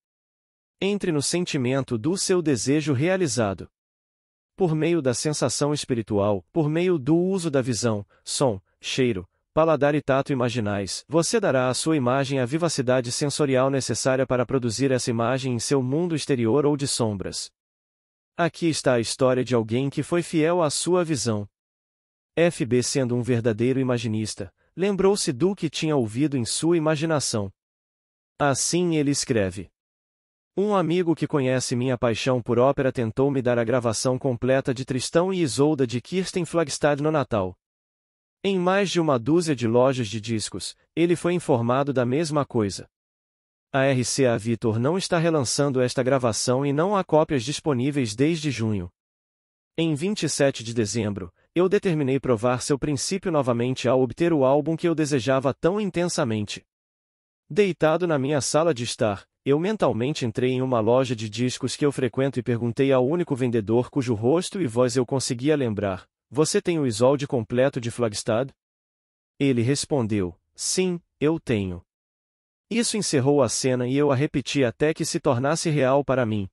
Entre no sentimento do seu desejo realizado. Por meio da sensação espiritual, por meio do uso da visão, som, cheiro, paladar e tato imaginais, você dará à sua imagem a vivacidade sensorial necessária para produzir essa imagem em seu mundo exterior ou de sombras. Aqui está a história de alguém que foi fiel à sua visão. FB, sendo um verdadeiro imaginista, lembrou-se do que tinha ouvido em sua imaginação. Assim ele escreve. Um amigo que conhece minha paixão por ópera tentou me dar a gravação completa de Tristão e Isolda de Kirsten Flagstad no Natal. Em mais de uma dúzia de lojas de discos, ele foi informado da mesma coisa. A RCA Victor não está relançando esta gravação e não há cópias disponíveis desde junho. Em 27 de dezembro, eu determinei provar seu princípio novamente ao obter o álbum que eu desejava tão intensamente. Deitado na minha sala de estar, eu mentalmente entrei em uma loja de discos que eu frequento e perguntei ao único vendedor cujo rosto e voz eu conseguia lembrar: "Você tem o Isolde completo de Flagstad?" Ele respondeu: "Sim, eu tenho." Isso encerrou a cena e eu a repeti até que se tornasse real para mim.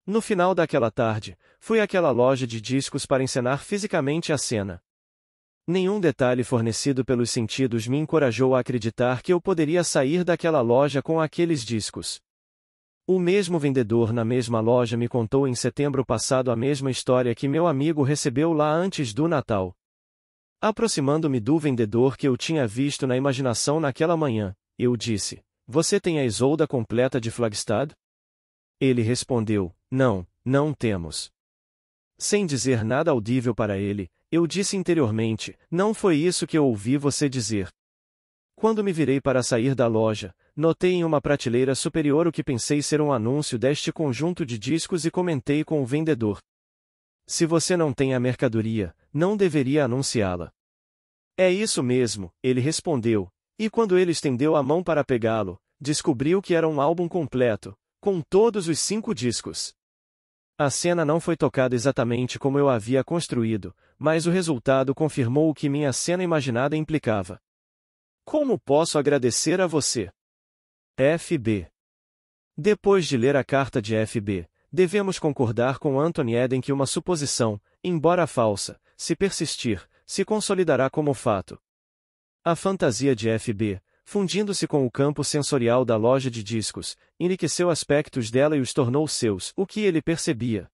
No final daquela tarde, fui àquela loja de discos para encenar fisicamente a cena. Nenhum detalhe fornecido pelos sentidos me encorajou a acreditar que eu poderia sair daquela loja com aqueles discos. O mesmo vendedor na mesma loja me contou em setembro passado a mesma história que meu amigo recebeu lá antes do Natal. Aproximando-me do vendedor que eu tinha visto na imaginação naquela manhã, eu disse: "Você tem a Isolda completa de Flagstad?" Ele respondeu: Não, não temos. Sem dizer nada audível para ele, eu disse interiormente: não foi isso que eu ouvi você dizer. Quando me virei para sair da loja, notei em uma prateleira superior o que pensei ser um anúncio deste conjunto de discos e comentei com o vendedor: se você não tem a mercadoria, não deveria anunciá-la. É isso mesmo, ele respondeu, e quando ele estendeu a mão para pegá-lo, descobriu que era um álbum completo, com todos os 5 discos. A cena não foi tocada exatamente como eu havia construído, mas o resultado confirmou o que minha cena imaginada implicava. Como posso agradecer a você? F.B. Depois de ler a carta de F.B., devemos concordar com Anthony Eden que uma suposição, embora falsa, se persistir, se consolidará como fato. A fantasia de F.B., fundindo-se com o campo sensorial da loja de discos, enriqueceu aspectos dela e os tornou seus, o que ele percebia.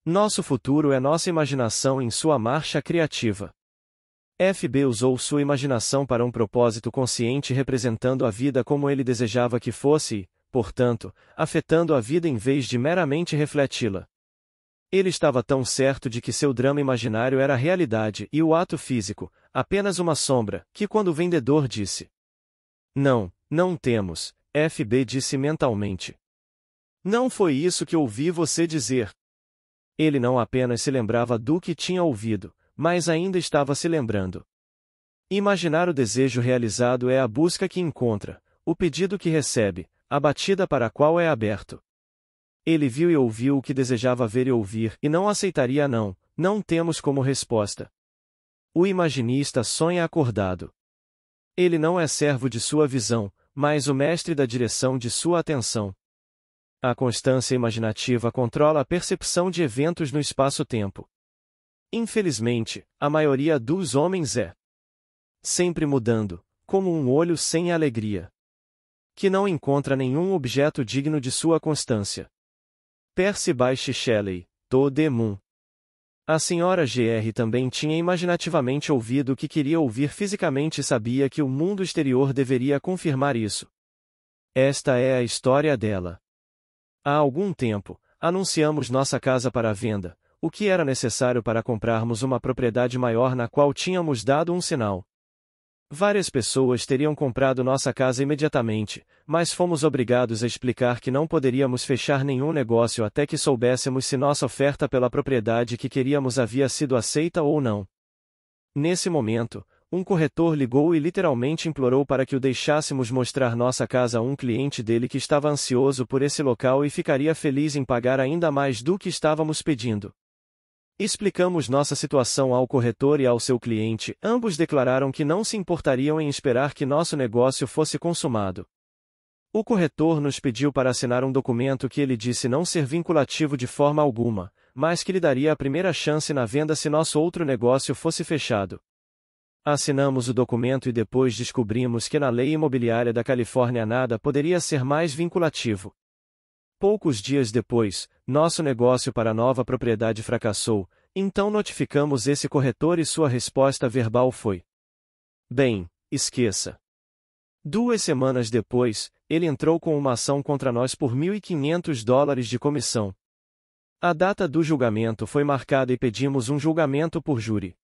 Nosso futuro é nossa imaginação em sua marcha criativa. F.B. usou sua imaginação para um propósito consciente representando a vida como ele desejava que fosse e, portanto, afetando a vida em vez de meramente refleti-la. Ele estava tão certo de que seu drama imaginário era a realidade e o ato físico, apenas uma sombra, que quando o vendedor disse: não, não temos, F.B. disse mentalmente: não foi isso que ouvi você dizer. Ele não apenas se lembrava do que tinha ouvido, mas ainda estava se lembrando. Imaginar o desejo realizado é a busca que encontra, o pedido que recebe, a batida para a qual é aberto. Ele viu e ouviu o que desejava ver e ouvir, e não aceitaria não, não temos como resposta. O imaginista sonha acordado. Ele não é servo de sua visão, mas o mestre da direção de sua atenção. A constância imaginativa controla a percepção de eventos no espaço-tempo. Infelizmente, a maioria dos homens é sempre mudando, como um olho sem alegria, que não encontra nenhum objeto digno de sua constância. Percy Bysshe Shelley, To the Moon. A senhora Gr. também tinha imaginativamente ouvido o que queria ouvir fisicamente e sabia que o mundo exterior deveria confirmar isso. Esta é a história dela. Há algum tempo, anunciamos nossa casa para venda, o que era necessário para comprarmos uma propriedade maior na qual tínhamos dado um sinal. Várias pessoas teriam comprado nossa casa imediatamente, mas fomos obrigados a explicar que não poderíamos fechar nenhum negócio até que soubéssemos se nossa oferta pela propriedade que queríamos havia sido aceita ou não. Nesse momento, um corretor ligou e literalmente implorou para que o deixássemos mostrar nossa casa a um cliente dele que estava ansioso por esse local e ficaria feliz em pagar ainda mais do que estávamos pedindo. Explicamos nossa situação ao corretor e ao seu cliente, ambos declararam que não se importariam em esperar que nosso negócio fosse consumado. O corretor nos pediu para assinar um documento que ele disse não ser vinculativo de forma alguma, mas que lhe daria a primeira chance na venda se nosso outro negócio fosse fechado. Assinamos o documento e depois descobrimos que na lei imobiliária da Califórnia nada poderia ser mais vinculativo. Poucos dias depois, nosso negócio para a nova propriedade fracassou, então notificamos esse corretor e sua resposta verbal foi: bem, esqueça. 2 semanas depois, ele entrou com uma ação contra nós por $1.500 de comissão. A data do julgamento foi marcada e pedimos um julgamento por júri.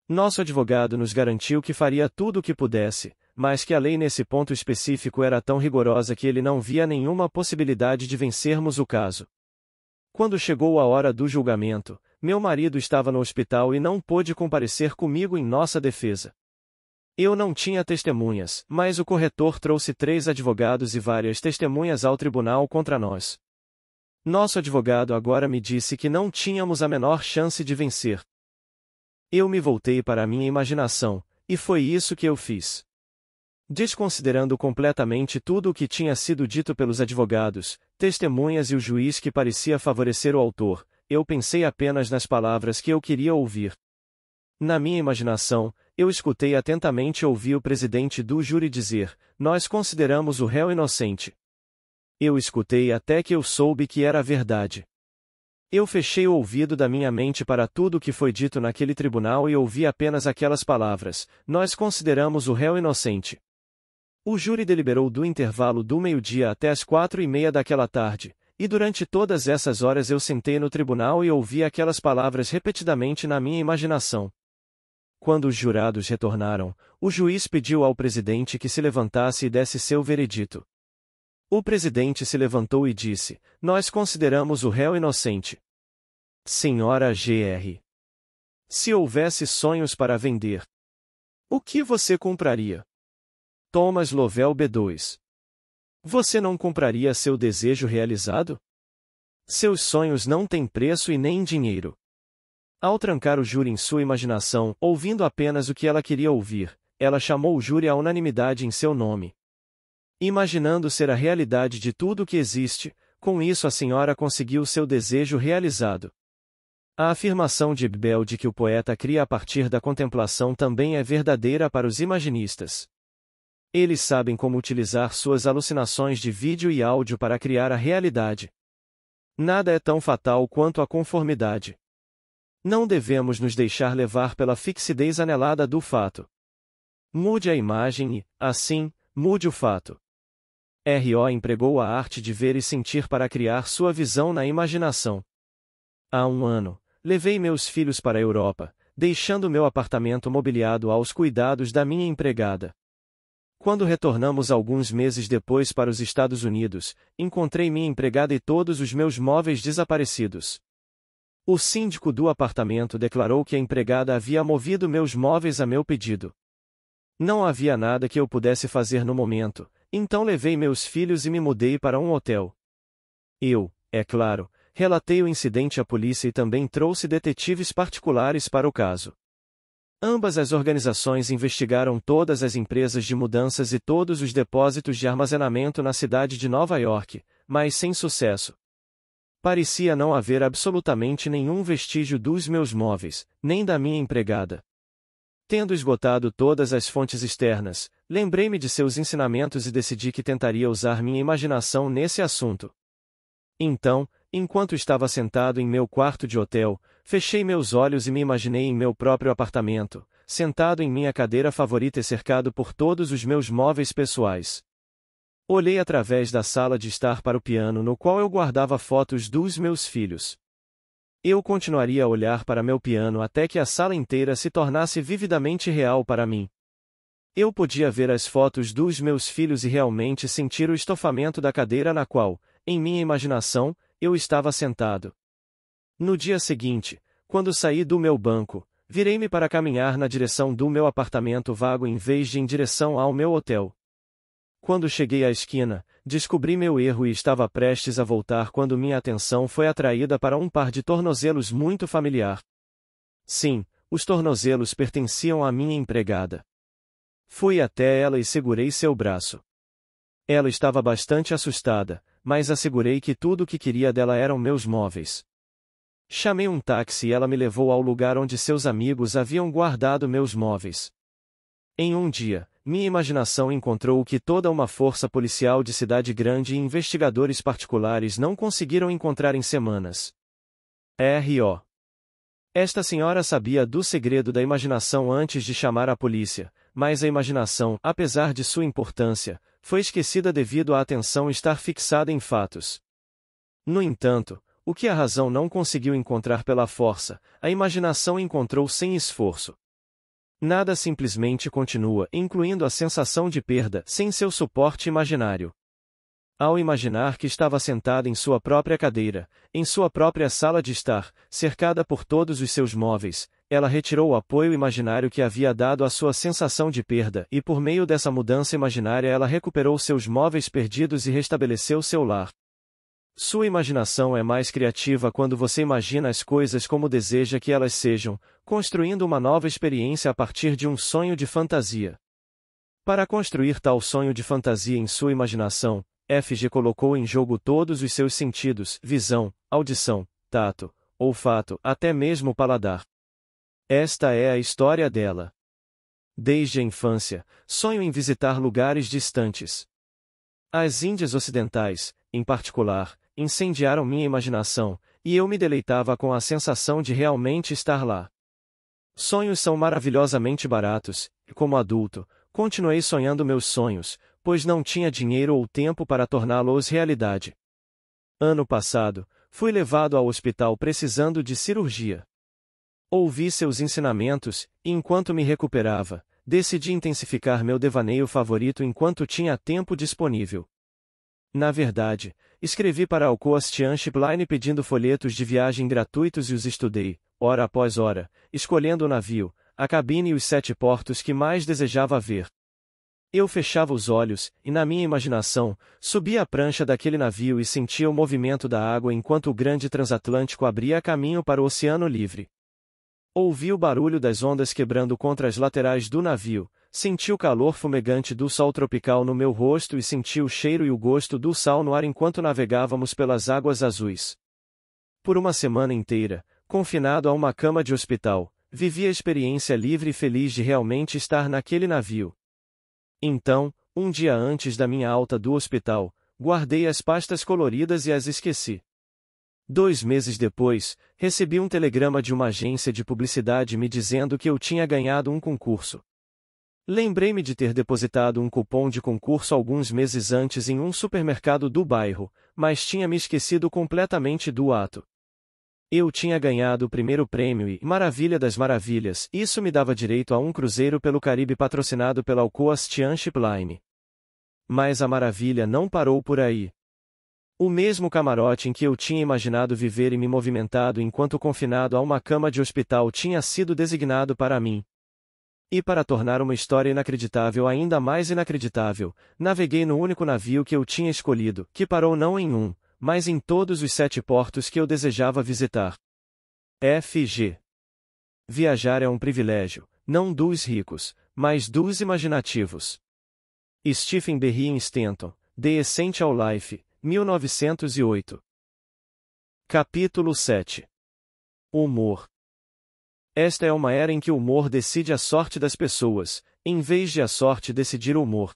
Nosso advogado nos garantiu que faria tudo o que pudesse, mas que a lei nesse ponto específico era tão rigorosa que ele não via nenhuma possibilidade de vencermos o caso. Quando chegou a hora do julgamento, meu marido estava no hospital e não pôde comparecer comigo em nossa defesa. Eu não tinha testemunhas, mas o corretor trouxe 3 advogados e várias testemunhas ao tribunal contra nós. Nosso advogado agora me disse que não tínhamos a menor chance de vencer. Eu me voltei para a minha imaginação, e foi isso que eu fiz. Desconsiderando completamente tudo o que tinha sido dito pelos advogados, testemunhas e o juiz que parecia favorecer o autor, eu pensei apenas nas palavras que eu queria ouvir. Na minha imaginação, eu escutei atentamente e ouvi o presidente do júri dizer: nós consideramos o réu inocente. Eu escutei até que eu soube que era verdade. Eu fechei o ouvido da minha mente para tudo o que foi dito naquele tribunal e ouvi apenas aquelas palavras: nós consideramos o réu inocente. O júri deliberou do intervalo do meio-dia até as 4:30 daquela tarde, e durante todas essas horas eu sentei no tribunal e ouvi aquelas palavras repetidamente na minha imaginação. Quando os jurados retornaram, o juiz pediu ao presidente que se levantasse e desse seu veredito. O presidente se levantou e disse: "Nós consideramos o réu inocente. Senhora Gr. Se houvesse sonhos para vender, o que você compraria?" Thomas Lovell B2. Você não compraria seu desejo realizado? Seus sonhos não têm preço e nem dinheiro. Ao trancar o júri em sua imaginação, ouvindo apenas o que ela queria ouvir, ela chamou o júri à unanimidade em seu nome. Imaginando ser a realidade de tudo o que existe, com isso a senhora conseguiu seu desejo realizado. A afirmação de Bell de que o poeta cria a partir da contemplação também é verdadeira para os imaginistas. Eles sabem como utilizar suas alucinações de vídeo e áudio para criar a realidade. Nada é tão fatal quanto a conformidade. Não devemos nos deixar levar pela fixidez anelada do fato. Mude a imagem e, assim, mude o fato. R.O. empregou a arte de ver e sentir para criar sua visão na imaginação. Há um ano, levei meus filhos para a Europa, deixando meu apartamento mobiliado aos cuidados da minha empregada. Quando retornamos alguns meses depois para os Estados Unidos, encontrei minha empregada e todos os meus móveis desaparecidos. O síndico do apartamento declarou que a empregada havia movido meus móveis a meu pedido. Não havia nada que eu pudesse fazer no momento, então levei meus filhos e me mudei para um hotel. Eu, é claro, relatei o incidente à polícia e também trouxe detetives particulares para o caso. Ambas as organizações investigaram todas as empresas de mudanças e todos os depósitos de armazenamento na cidade de Nova York, mas sem sucesso. Parecia não haver absolutamente nenhum vestígio dos meus móveis, nem da minha empregada. Tendo esgotado todas as fontes externas, lembrei-me de seus ensinamentos e decidi que tentaria usar minha imaginação nesse assunto. Então, enquanto estava sentado em meu quarto de hotel, fechei meus olhos e me imaginei em meu próprio apartamento, sentado em minha cadeira favorita e cercado por todos os meus móveis pessoais. Olhei através da sala de estar para o piano no qual eu guardava fotos dos meus filhos. Eu continuaria a olhar para meu piano até que a sala inteira se tornasse vividamente real para mim. Eu podia ver as fotos dos meus filhos e realmente sentir o estofamento da cadeira na qual, em minha imaginação, eu estava sentado. No dia seguinte, quando saí do meu banco, virei-me para caminhar na direção do meu apartamento vago em vez de em direção ao meu hotel. Quando cheguei à esquina, descobri meu erro e estava prestes a voltar quando minha atenção foi atraída para um par de tornozelos muito familiar. Sim, os tornozelos pertenciam à minha empregada. Fui até ela e segurei seu braço. Ela estava bastante assustada, mas assegurei que tudo o que queria dela eram meus móveis. Chamei um táxi e ela me levou ao lugar onde seus amigos haviam guardado meus móveis. Em um dia, minha imaginação encontrou o que toda uma força policial de cidade grande e investigadores particulares não conseguiram encontrar em semanas. R.O. Esta senhora sabia do segredo da imaginação antes de chamar a polícia, mas a imaginação, apesar de sua importância, foi esquecida devido à atenção estar fixada em fatos. No entanto, o que a razão não conseguiu encontrar pela força, a imaginação encontrou sem esforço. Nada simplesmente continua, incluindo a sensação de perda, sem seu suporte imaginário. Ao imaginar que estava sentada em sua própria cadeira, em sua própria sala de estar, cercada por todos os seus móveis, ela retirou o apoio imaginário que havia dado à sua sensação de perda e por meio dessa mudança imaginária ela recuperou seus móveis perdidos e restabeleceu seu lar. Sua imaginação é mais criativa quando você imagina as coisas como deseja que elas sejam, construindo uma nova experiência a partir de um sonho de fantasia. Para construir tal sonho de fantasia em sua imaginação, FG colocou em jogo todos os seus sentidos: visão, audição, tato, olfato, até mesmo o paladar. Esta é a história dela. Desde a infância, sonho em visitar lugares distantes. As Índias Ocidentais, em particular, incendiaram minha imaginação, e eu me deleitava com a sensação de realmente estar lá. Sonhos são maravilhosamente baratos, e como adulto, continuei sonhando meus sonhos, pois não tinha dinheiro ou tempo para torná-los realidade. Ano passado, fui levado ao hospital precisando de cirurgia. Ouvi seus ensinamentos, e enquanto me recuperava, decidi intensificar meu devaneio favorito enquanto tinha tempo disponível. Na verdade, escrevi para a Coast Line pedindo folhetos de viagem gratuitos e os estudei, hora após hora, escolhendo o navio, a cabine e os 7 portos que mais desejava ver. Eu fechava os olhos, e na minha imaginação, subia a prancha daquele navio e sentia o movimento da água enquanto o grande transatlântico abria caminho para o oceano livre. Ouvi o barulho das ondas quebrando contra as laterais do navio, senti o calor fumegante do sol tropical no meu rosto e senti o cheiro e o gosto do sal no ar enquanto navegávamos pelas águas azuis. Por uma semana inteira, confinado a uma cama de hospital, vivi a experiência livre e feliz de realmente estar naquele navio. Então, um dia antes da minha alta do hospital, guardei as pastas coloridas e as esqueci. 2 meses depois, recebi um telegrama de uma agência de publicidade me dizendo que eu tinha ganhado um concurso. Lembrei-me de ter depositado um cupom de concurso alguns meses antes em um supermercado do bairro, mas tinha me esquecido completamente do ato. Eu tinha ganhado o primeiro prêmio e, maravilha das maravilhas, isso me dava direito a um cruzeiro pelo Caribe patrocinado pela Coast Line. Mas a maravilha não parou por aí. O mesmo camarote em que eu tinha imaginado viver e me movimentado enquanto confinado a uma cama de hospital tinha sido designado para mim. E para tornar uma história inacreditável ainda mais inacreditável, naveguei no único navio que eu tinha escolhido, que parou não em um, mas em todos os 7 portos que eu desejava visitar. FG. Viajar é um privilégio, não dos ricos, mas dos imaginativos. Stephen Berrien Stanton, The Essential Life, 1908. Capítulo 7. Humor. Esta é uma era em que o humor decide a sorte das pessoas, em vez de a sorte decidir o humor.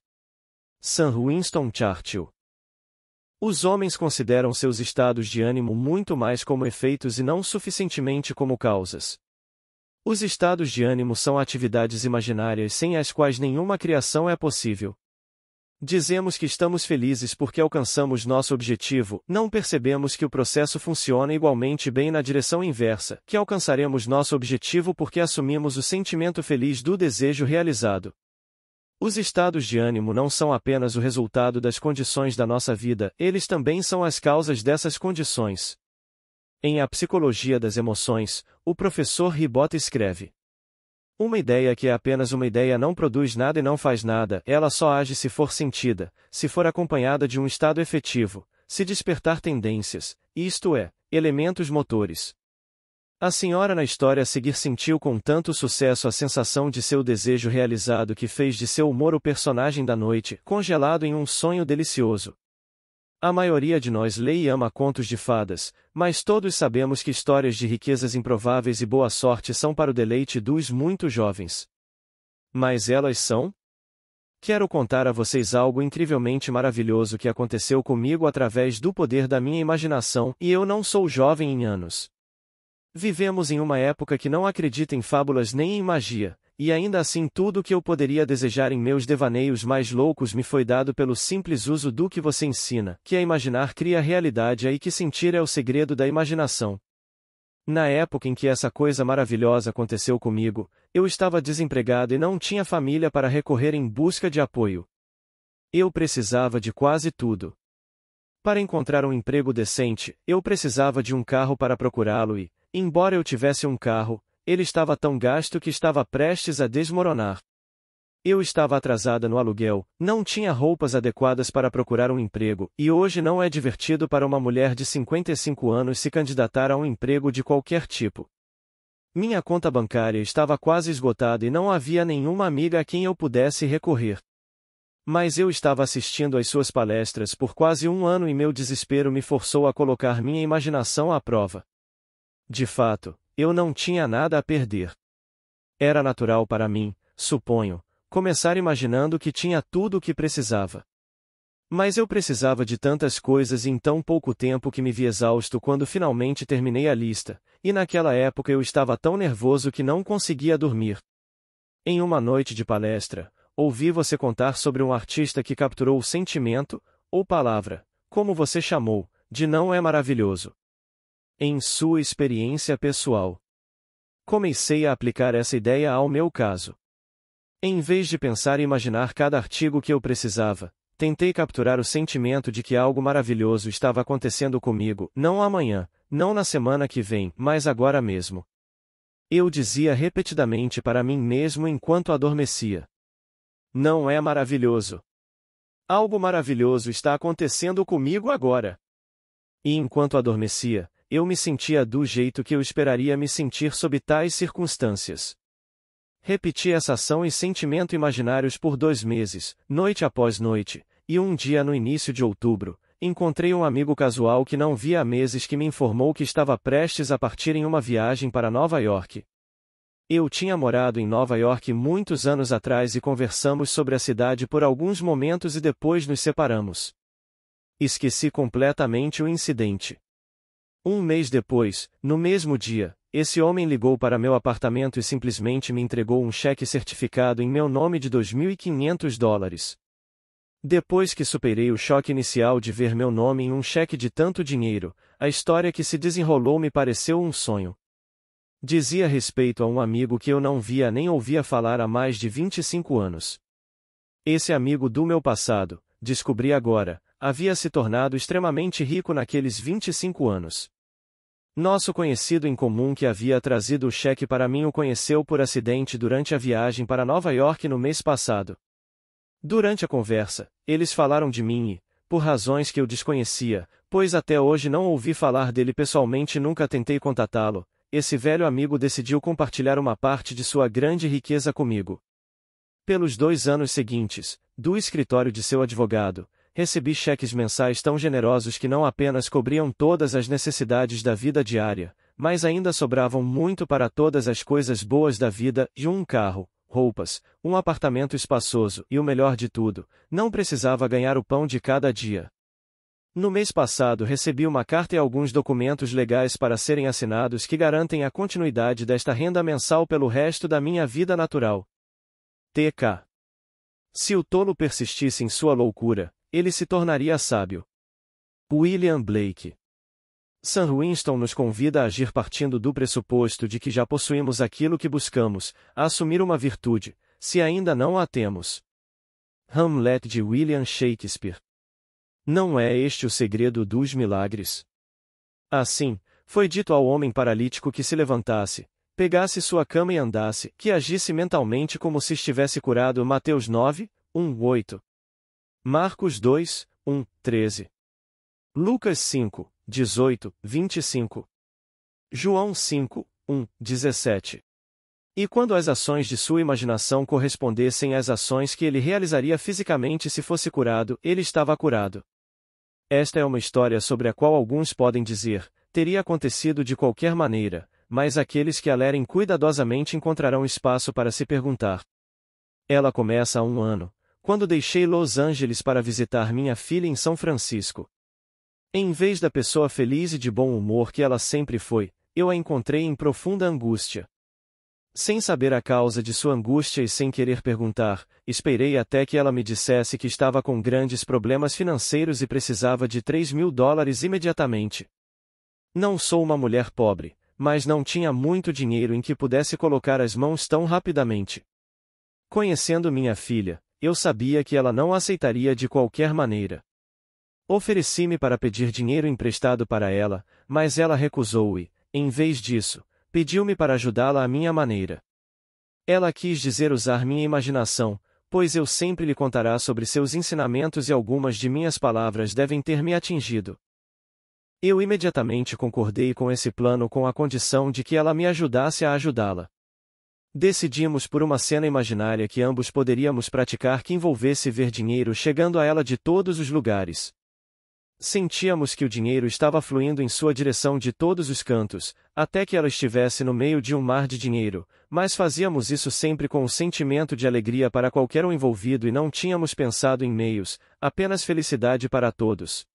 Sir Winston Churchill. Os homens consideram seus estados de ânimo muito mais como efeitos e não suficientemente como causas. Os estados de ânimo são atividades imaginárias sem as quais nenhuma criação é possível. Dizemos que estamos felizes porque alcançamos nosso objetivo, não percebemos que o processo funciona igualmente bem na direção inversa, que alcançaremos nosso objetivo porque assumimos o sentimento feliz do desejo realizado. Os estados de ânimo não são apenas o resultado das condições da nossa vida, eles também são as causas dessas condições. Em A Psicologia das Emoções, o professor Ribot escreve: uma ideia que é apenas uma ideia não produz nada e não faz nada, ela só age se for sentida, se for acompanhada de um estado efetivo, se despertar tendências, isto é, elementos motores. A senhora na história a seguir sentiu com tanto sucesso a sensação de seu desejo realizado que fez de seu humor o personagem da noite, congelado em um sonho delicioso. A maioria de nós lê e ama contos de fadas, mas todos sabemos que histórias de riquezas improváveis e boa sorte são para o deleite dos muito jovens. Mas elas são? Quero contar a vocês algo incrivelmente maravilhoso que aconteceu comigo através do poder da minha imaginação, e eu não sou jovem em anos. Vivemos em uma época que não acredita em fábulas nem em magia, e ainda assim tudo o que eu poderia desejar em meus devaneios mais loucos me foi dado pelo simples uso do que você ensina, que é imaginar cria realidade e que sentir é o segredo da imaginação. Na época em que essa coisa maravilhosa aconteceu comigo, eu estava desempregado e não tinha família para recorrer em busca de apoio. Eu precisava de quase tudo. Para encontrar um emprego decente, eu precisava de um carro para procurá-lo e, embora eu tivesse um carro, ele estava tão gasto que estava prestes a desmoronar. Eu estava atrasada no aluguel, não tinha roupas adequadas para procurar um emprego, e hoje não é divertido para uma mulher de 55 anos se candidatar a um emprego de qualquer tipo. Minha conta bancária estava quase esgotada e não havia nenhuma amiga a quem eu pudesse recorrer. Mas eu estava assistindo às suas palestras por quase 1 ano e meu desespero me forçou a colocar minha imaginação à prova. De fato, eu não tinha nada a perder. Era natural para mim, suponho, começar imaginando que tinha tudo o que precisava. Mas eu precisava de tantas coisas em tão pouco tempo que me vi exausto quando finalmente terminei a lista, e naquela época eu estava tão nervoso que não conseguia dormir. Em uma noite de palestra, ouvi você contar sobre um artista que capturou o sentimento, ou palavra, como você chamou, de não é maravilhoso. Em sua experiência pessoal. Comecei a aplicar essa ideia ao meu caso. Em vez de pensar e imaginar cada artigo que eu precisava, tentei capturar o sentimento de que algo maravilhoso estava acontecendo comigo, não amanhã, não na semana que vem, mas agora mesmo. Eu dizia repetidamente para mim mesmo enquanto adormecia. Não é maravilhoso. Algo maravilhoso está acontecendo comigo agora. E enquanto adormecia, eu me sentia do jeito que eu esperaria me sentir sob tais circunstâncias. Repeti essa ação e sentimento imaginários por 2 meses, noite após noite, e um dia no início de outubro, encontrei um amigo casual que não via há meses que me informou que estava prestes a partir em uma viagem para Nova York. Eu tinha morado em Nova York muitos anos atrás e conversamos sobre a cidade por alguns momentos e depois nos separamos. Esqueci completamente o incidente. Um mês depois, no mesmo dia, esse homem ligou para meu apartamento e simplesmente me entregou um cheque certificado em meu nome de $2.500. Depois que superei o choque inicial de ver meu nome em um cheque de tanto dinheiro, a história que se desenrolou me pareceu um sonho. Dizia respeito a um amigo que eu não via nem ouvia falar há mais de 25 anos. Esse amigo do meu passado, descobri agora, havia se tornado extremamente rico naqueles 25 anos. Nosso conhecido em comum que havia trazido o cheque para mim o conheceu por acidente durante a viagem para Nova York no mês passado. Durante a conversa, eles falaram de mim e, por razões que eu desconhecia, pois até hoje não ouvi falar dele pessoalmente e nunca tentei contatá-lo, esse velho amigo decidiu compartilhar uma parte de sua grande riqueza comigo. Pelos 2 anos seguintes, do escritório de seu advogado, recebi cheques mensais tão generosos que não apenas cobriam todas as necessidades da vida diária, mas ainda sobravam muito para todas as coisas boas da vida e um carro, roupas, um apartamento espaçoso e o melhor de tudo, não precisava ganhar o pão de cada dia. No mês passado recebi uma carta e alguns documentos legais para serem assinados que garantem a continuidade desta renda mensal pelo resto da minha vida natural. TK. Se o tolo persistisse em sua loucura, ele se tornaria sábio. William Blake. Sam Winston nos convida a agir partindo do pressuposto de que já possuímos aquilo que buscamos, a assumir uma virtude, se ainda não a temos. Hamlet de William Shakespeare. Não é este o segredo dos milagres? Assim, foi dito ao homem paralítico que se levantasse, pegasse sua cama e andasse, que agisse mentalmente como se estivesse curado. Mateus 9, 1, 8. Marcos 2, 1, 13. Lucas 5, 18, 25. João 5, 1, 17. E quando as ações de sua imaginação correspondessem às ações que ele realizaria fisicamente se fosse curado, ele estava curado. Esta é uma história sobre a qual alguns podem dizer, teria acontecido de qualquer maneira, mas aqueles que a lerem cuidadosamente encontrarão espaço para se perguntar. Ela começa há 1 ano, quando deixei Los Angeles para visitar minha filha em São Francisco. Em vez da pessoa feliz e de bom humor que ela sempre foi, eu a encontrei em profunda angústia. Sem saber a causa de sua angústia e sem querer perguntar, esperei até que ela me dissesse que estava com grandes problemas financeiros e precisava de $3.000 imediatamente. Não sou uma mulher pobre, mas não tinha muito dinheiro em que pudesse colocar as mãos tão rapidamente. Conhecendo minha filha, eu sabia que ela não aceitaria de qualquer maneira. Ofereci-me para pedir dinheiro emprestado para ela, mas ela recusou e, em vez disso, pediu-me para ajudá-la à minha maneira. Ela quis dizer usar minha imaginação, pois eu sempre lhe contará sobre seus ensinamentos e algumas de minhas palavras devem ter me atingido. Eu imediatamente concordei com esse plano com a condição de que ela me ajudasse a ajudá-la. Decidimos por uma cena imaginária que ambos poderíamos praticar que envolvesse ver dinheiro chegando a ela de todos os lugares. Sentíamos que o dinheiro estava fluindo em sua direção de todos os cantos, até que ela estivesse no meio de um mar de dinheiro, mas fazíamos isso sempre com um sentimento de alegria para qualquer um envolvido e não tínhamos pensado em meios, apenas felicidade para todos.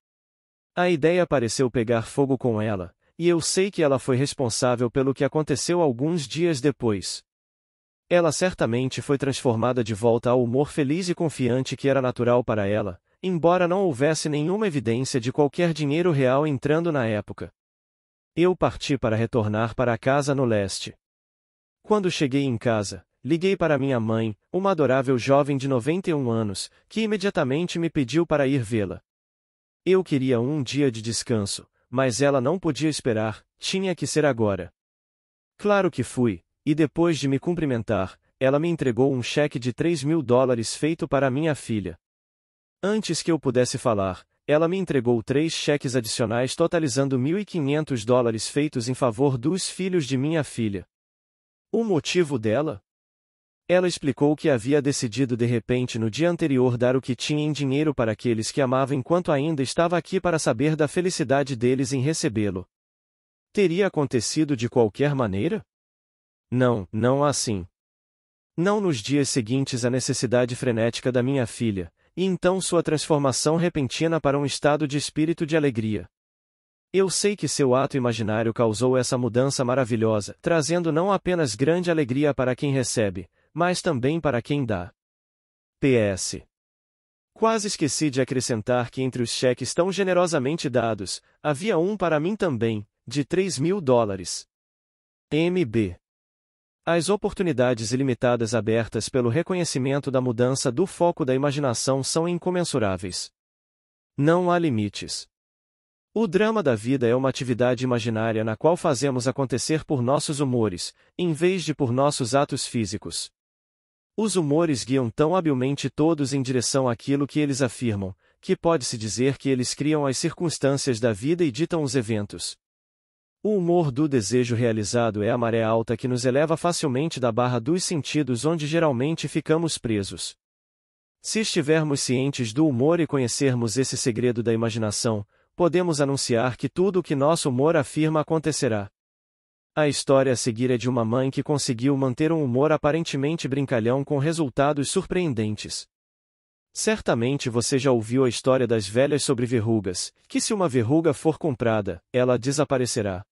A ideia pareceu pegar fogo com ela, e eu sei que ela foi responsável pelo que aconteceu alguns dias depois. Ela certamente foi transformada de volta ao humor feliz e confiante que era natural para ela, embora não houvesse nenhuma evidência de qualquer dinheiro real entrando na época. Eu parti para retornar para a casa no leste. Quando cheguei em casa, liguei para minha mãe, uma adorável jovem de 91 anos, que imediatamente me pediu para ir vê-la. Eu queria um dia de descanso, mas ela não podia esperar, tinha que ser agora. Claro que fui, e depois de me cumprimentar, ela me entregou um cheque de $3.000 feito para minha filha. Antes que eu pudesse falar, ela me entregou 3 cheques adicionais totalizando $1.500 feitos em favor dos filhos de minha filha. O motivo dela? Ela explicou que havia decidido de repente no dia anterior dar o que tinha em dinheiro para aqueles que amava enquanto ainda estava aqui para saber da felicidade deles em recebê-lo. Teria acontecido de qualquer maneira? Não, não assim. Não nos dias seguintes à necessidade frenética da minha filha, e então sua transformação repentina para um estado de espírito de alegria. Eu sei que seu ato imaginário causou essa mudança maravilhosa, trazendo não apenas grande alegria para quem recebe, mas também para quem dá. PS. Quase esqueci de acrescentar que entre os cheques tão generosamente dados, havia um para mim também, de $3.000. MB. As oportunidades ilimitadas abertas pelo reconhecimento da mudança do foco da imaginação são incomensuráveis. Não há limites. O drama da vida é uma atividade imaginária na qual fazemos acontecer por nossos humores, em vez de por nossos atos físicos. Os humores guiam tão habilmente todos em direção àquilo que eles afirmam, que pode-se dizer que eles criam as circunstâncias da vida e ditam os eventos. O humor do desejo realizado é a maré alta que nos eleva facilmente da barra dos sentidos onde geralmente ficamos presos. Se estivermos cientes do humor e conhecermos esse segredo da imaginação, podemos anunciar que tudo o que nosso humor afirma acontecerá. A história a seguir é de uma mãe que conseguiu manter um humor aparentemente brincalhão com resultados surpreendentes. Certamente você já ouviu a história das velhas sobre verrugas, que se uma verruga for comprada, ela desaparecerá.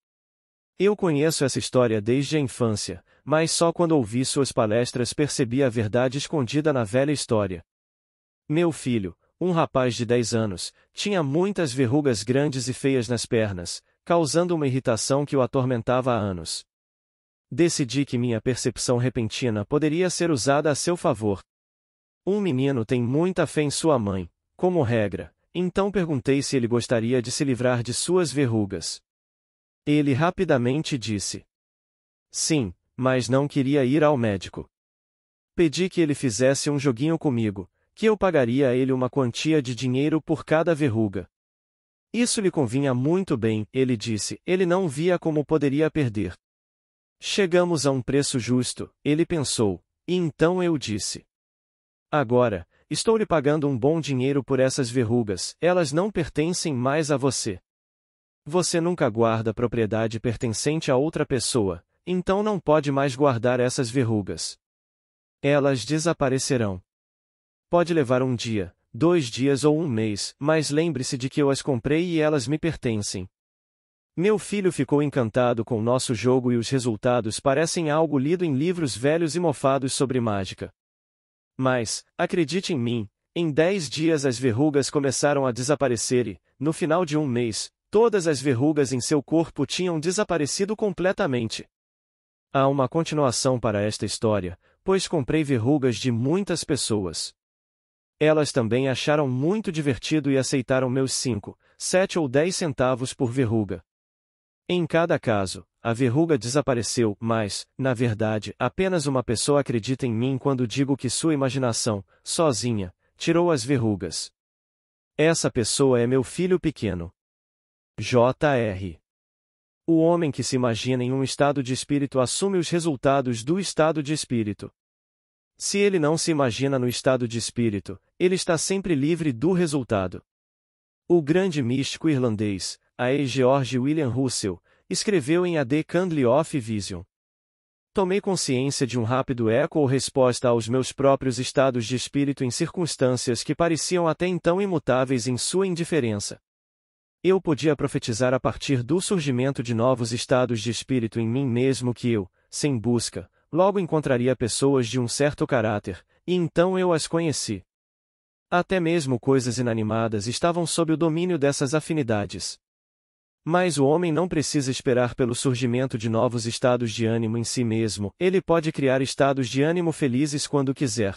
Eu conheço essa história desde a infância, mas só quando ouvi suas palestras percebi a verdade escondida na velha história. Meu filho, um rapaz de 10 anos, tinha muitas verrugas grandes e feias nas pernas, causando uma irritação que o atormentava há anos. Decidi que minha percepção repentina poderia ser usada a seu favor. Um menino tem muita fé em sua mãe, como regra, então perguntei se ele gostaria de se livrar de suas verrugas. Ele rapidamente disse: sim, mas não queria ir ao médico. Pedi que ele fizesse um joguinho comigo, que eu pagaria a ele uma quantia de dinheiro por cada verruga. Isso lhe convinha muito bem, ele disse, ele não via como poderia perder. Chegamos a um preço justo, ele pensou, e então eu disse: agora, estou lhe pagando um bom dinheiro por essas verrugas, elas não pertencem mais a você. Você nunca guarda propriedade pertencente a outra pessoa, então não pode mais guardar essas verrugas. Elas desaparecerão. Pode levar um dia, 2 dias ou um mês, mas lembre-se de que eu as comprei e elas me pertencem. Meu filho ficou encantado com o nosso jogo e os resultados parecem algo lido em livros velhos e mofados sobre mágica. Mas, acredite em mim, em 10 dias as verrugas começaram a desaparecer e, no final de um mês, todas as verrugas em seu corpo tinham desaparecido completamente. Há uma continuação para esta história, pois comprei verrugas de muitas pessoas. Elas também acharam muito divertido e aceitaram meus 5, 7 ou 10 centavos por verruga. Em cada caso, a verruga desapareceu, mas, na verdade, apenas uma pessoa acredita em mim quando digo que sua imaginação, sozinha, tirou as verrugas. Essa pessoa é meu filho pequeno. J.R. O homem que se imagina em um estado de espírito assume os resultados do estado de espírito. Se ele não se imagina no estado de espírito, ele está sempre livre do resultado. O grande místico irlandês, A. George William Russell, escreveu em A The Candle of Vision. Tomei consciência de um rápido eco ou resposta aos meus próprios estados de espírito em circunstâncias que pareciam até então imutáveis em sua indiferença. Eu podia profetizar a partir do surgimento de novos estados de espírito em mim mesmo que eu, sem busca, logo encontraria pessoas de um certo caráter, e então eu as conheci. Até mesmo coisas inanimadas estavam sob o domínio dessas afinidades. Mas o homem não precisa esperar pelo surgimento de novos estados de ânimo em si mesmo, ele pode criar estados de ânimo felizes quando quiser.